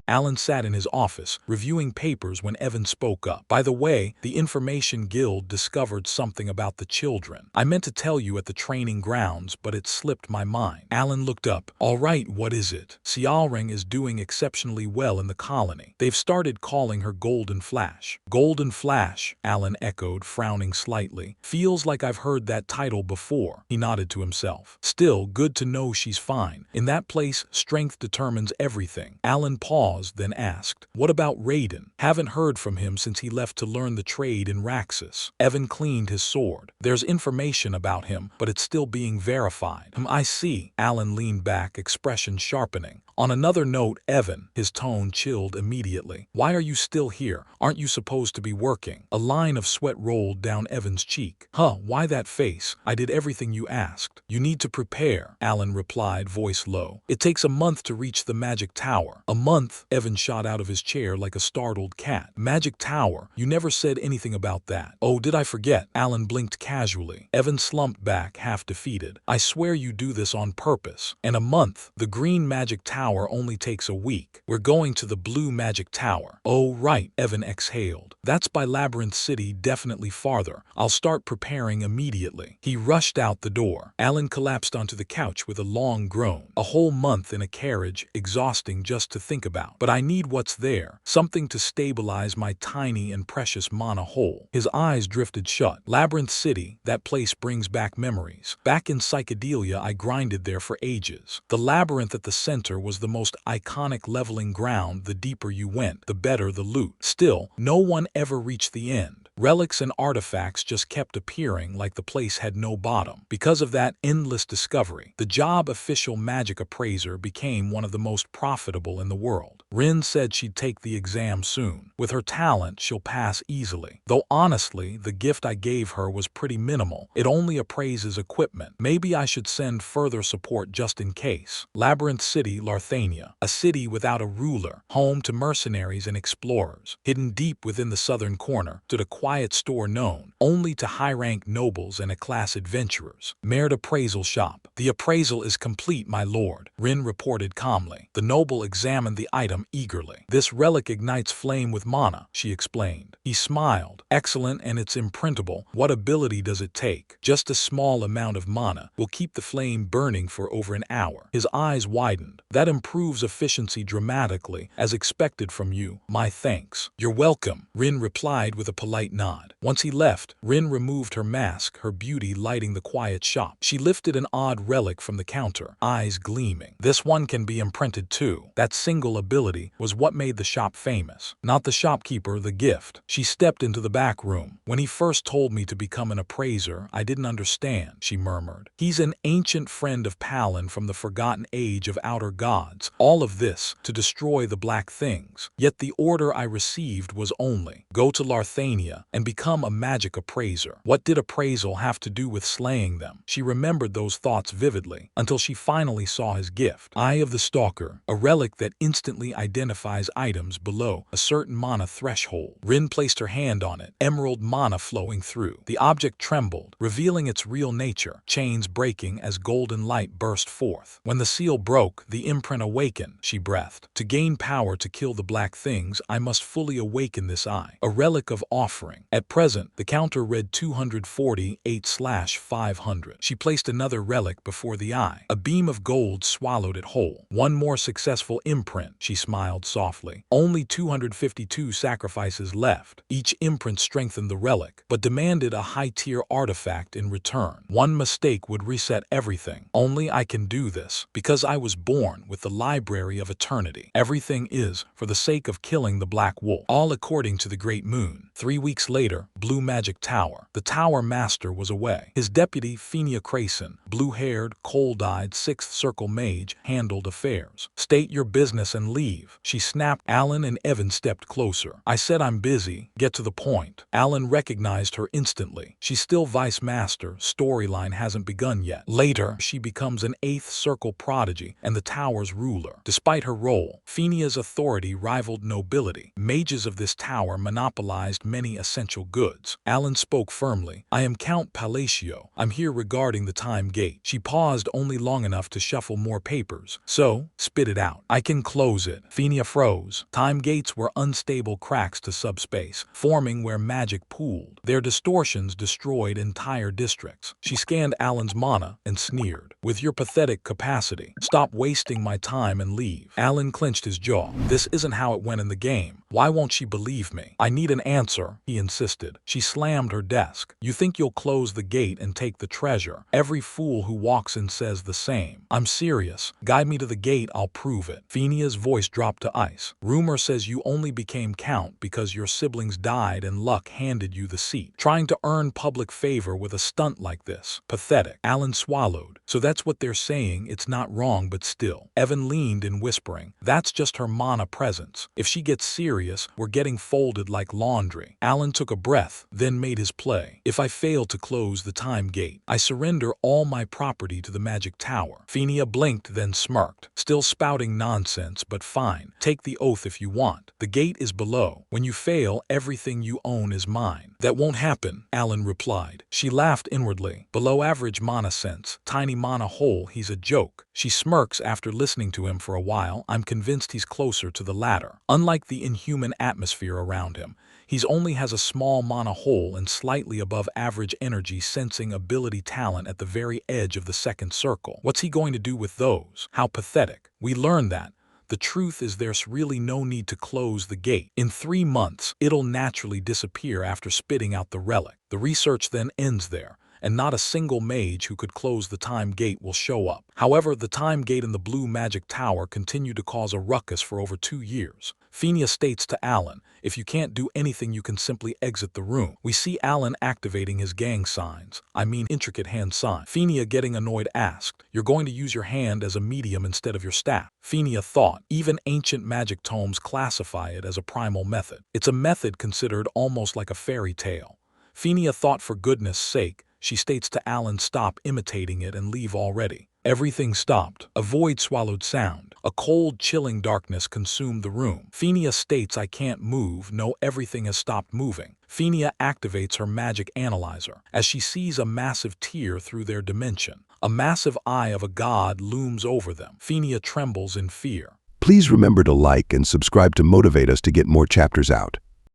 Allan sat in his office, reviewing papers when Evan spoke up. By the way, the Information Guild discovered something about the children. I meant to tell you at the training grounds, but it slipped my mind. Allan looked up. All right, what is it? Seial is doing exceptionally well in the colony. They've started calling her Golden Flash. Golden Flash, Allan echoed, frowning slightly. Feels like I've heard that title before. He nodded to himself. Still, good to know she's fine. In that place, strength determines everything. Allan paused, then asked, what about Raiden? Haven't heard from him since he left to learn the trade in Raxus. Evan cleaned his sword. There's information about him, but it's still being verified. I see. Allan leaned back, expression sharpening. On another note, Evan, his tone chilled immediately. Why are you still here? Aren't you supposed to be working? A line of sweat rolled down Evan's cheek. Why that face? I did everything you asked. You need to prepare, Allan replied, voice low. It takes a month to reach the magic tower. A month? Evan shot out of his chair like a startled cat. Magic Tower, you never said anything about that. Oh, did I forget? Allan blinked casually. Evan slumped back, half defeated. I swear you do this on purpose. In a month, the green Magic Tower only takes a week. We're going to the blue Magic Tower. Oh, right, Evan exhaled. That's by Labyrinth City, definitely farther. I'll start preparing immediately. He rushed out the door. Allan collapsed onto the couch with a long groan. A whole month in a carriage, exhausting just to think about. But I need what's there, something to stabilize my tiny and precious mana hole. His eyes drifted shut. Labyrinth City, that place brings back memories. Back in Psychedelia, I grinded there for ages. The labyrinth at the center was the most iconic leveling ground. The deeper you went, the better the loot. Still, no one ever reached the end. Relics and artifacts just kept appearing like the place had no bottom. Because of that endless discovery, the job official magic appraiser became one of the most profitable in the world. Rin said she'd take the exam soon. With her talent, she'll pass easily. Though honestly, the gift I gave her was pretty minimal. It only appraises equipment. Maybe I should send further support just in case. Labyrinth City, Larthania. A city without a ruler, home to mercenaries and explorers. Hidden deep within the southern corner, stood a quiet store known only to high-rank nobles and A-class adventurers. Mared Appraisal Shop. The appraisal is complete, my lord, Rin reported calmly. The noble examined the item eagerly. This relic ignites flame with mana, she explained. He smiled. Excellent, and it's imprintable. What ability does it take? Just a small amount of mana will keep the flame burning for over an hour. His eyes widened. That improves efficiency dramatically, as expected from you. My thanks. You're welcome, Rin replied with a polite nod. Once he left, Rin removed her mask, her beauty lighting the quiet shop. She lifted an odd relic from the counter, eyes gleaming. This one can be imprinted too. That single ability was what made the shop famous. Not the shopkeeper, the gift. She stepped into the back room. When he first told me to become an appraiser, I didn't understand, she murmured. He's an ancient friend of Palin from the forgotten age of outer gods. All of this to destroy the black things. Yet the order I received was only, go to Larthania and become a magic appraiser. What did appraisal have to do with slaying them? She remembered those thoughts vividly, until she finally saw his gift. Eye of the Stalker, a relic that instantly identifies items below a certain mana threshold. Rin placed her hand on it, emerald mana flowing through. The object trembled, revealing its real nature, chains breaking as golden light burst forth. When the seal broke, the imprint awakened, she breathed. To gain power to kill the black things, I must fully awaken this eye. A relic of offering. At present, the counter read 248/500. She placed another relic before the eye. A beam of gold swallowed it whole. One more successful imprint, she smiled softly. Only 252 sacrifices left. Each imprint strengthened the relic, but demanded a high-tier artifact in return. One mistake would reset everything. Only I can do this, because I was born with the Library of Eternity. Everything is for the sake of killing the Black Wolf, all according to the Great Moon. 3 weeks later, Blue Magic Tower. The Tower Master was away. His deputy, Fenia Crayson, blue-haired, cold-eyed, Sixth Circle mage, handled affairs. State your business and leave, she snapped. Allan and Evan stepped closer. I said I'm busy. Get to the point. Allan recognized her instantly. She's still Vice Master. Storyline hasn't begun yet. Later, she becomes an Eighth Circle prodigy and the Tower's ruler. Despite her role, Fenia's authority rivaled nobility. Mages of this tower monopolized many essential goods. Allan spoke firmly. I am Count Palacio. I'm here regarding the time gate. She paused only long enough to shuffle more papers. So, spit it out. I can close it. Fenia froze. Time gates were unstable cracks to subspace, forming where magic pooled. Their distortions destroyed entire districts. She scanned Allan's mana and sneered. With your pathetic capacity, stop wasting my time and leave. Allan clenched his jaw. This isn't how it went in the game. Why won't she believe me? I need an answer, he insisted. She slammed her desk. You think you'll close the gate and take the treasure? Every fool who walks in says the same. I'm serious. Guide me to the gate, I'll prove it. Fenia's voice dropped to ice. Rumor says you only became Count because your siblings died and luck handed you the seat. Trying to earn public favor with a stunt like this. Pathetic. Allan swallowed. So that's what they're saying. It's not wrong, but still. Evan leaned in, whispering. That's just her mana presence. If she gets serious, serious, we're getting folded like laundry. Allan took a breath, then made his play. If I fail to close the time gate, I surrender all my property to the magic tower. Phinia blinked, then smirked. Still spouting nonsense, but fine. Take the oath if you want. The gate is below. When you fail, everything you own is mine. That won't happen, Allan replied. She laughed inwardly. Below average mana sense, tiny mana hole, he's a joke. She smirks after listening to him for a while. I'm convinced he's closer to the latter. Unlike the inhuman atmosphere around him, he only has a small mana hole and slightly above average energy sensing ability talent at the very edge of the second circle. What's he going to do with those? How pathetic. We learn that. The truth is there's really no need to close the gate. In 3 months, it'll naturally disappear after spitting out the relic. The research then ends there, and not a single mage who could close the time gate will show up. However, the time gate in the blue magic tower continued to cause a ruckus for over 2 years. Phinia states to Allan, if you can't do anything you can simply exit the room. We see Allan activating his gang signs, intricate hand sign. Phinia, getting annoyed, asked, you're going to use your hand as a medium instead of your staff. Phinia thought, even ancient magic tomes classify it as a primal method. It's a method considered almost like a fairy tale. Phinia thought, for goodness sake. She states to Allan, stop imitating it and leave already. Everything stopped. A void swallowed sound. A cold, chilling darkness consumed the room. Phinia states, I can't move. No, everything has stopped moving. Phinia activates her magic analyzer as she sees a massive tear through their dimension. A massive eye of a god looms over them. Phinia trembles in fear. Please remember to like and subscribe to motivate us to get more chapters out.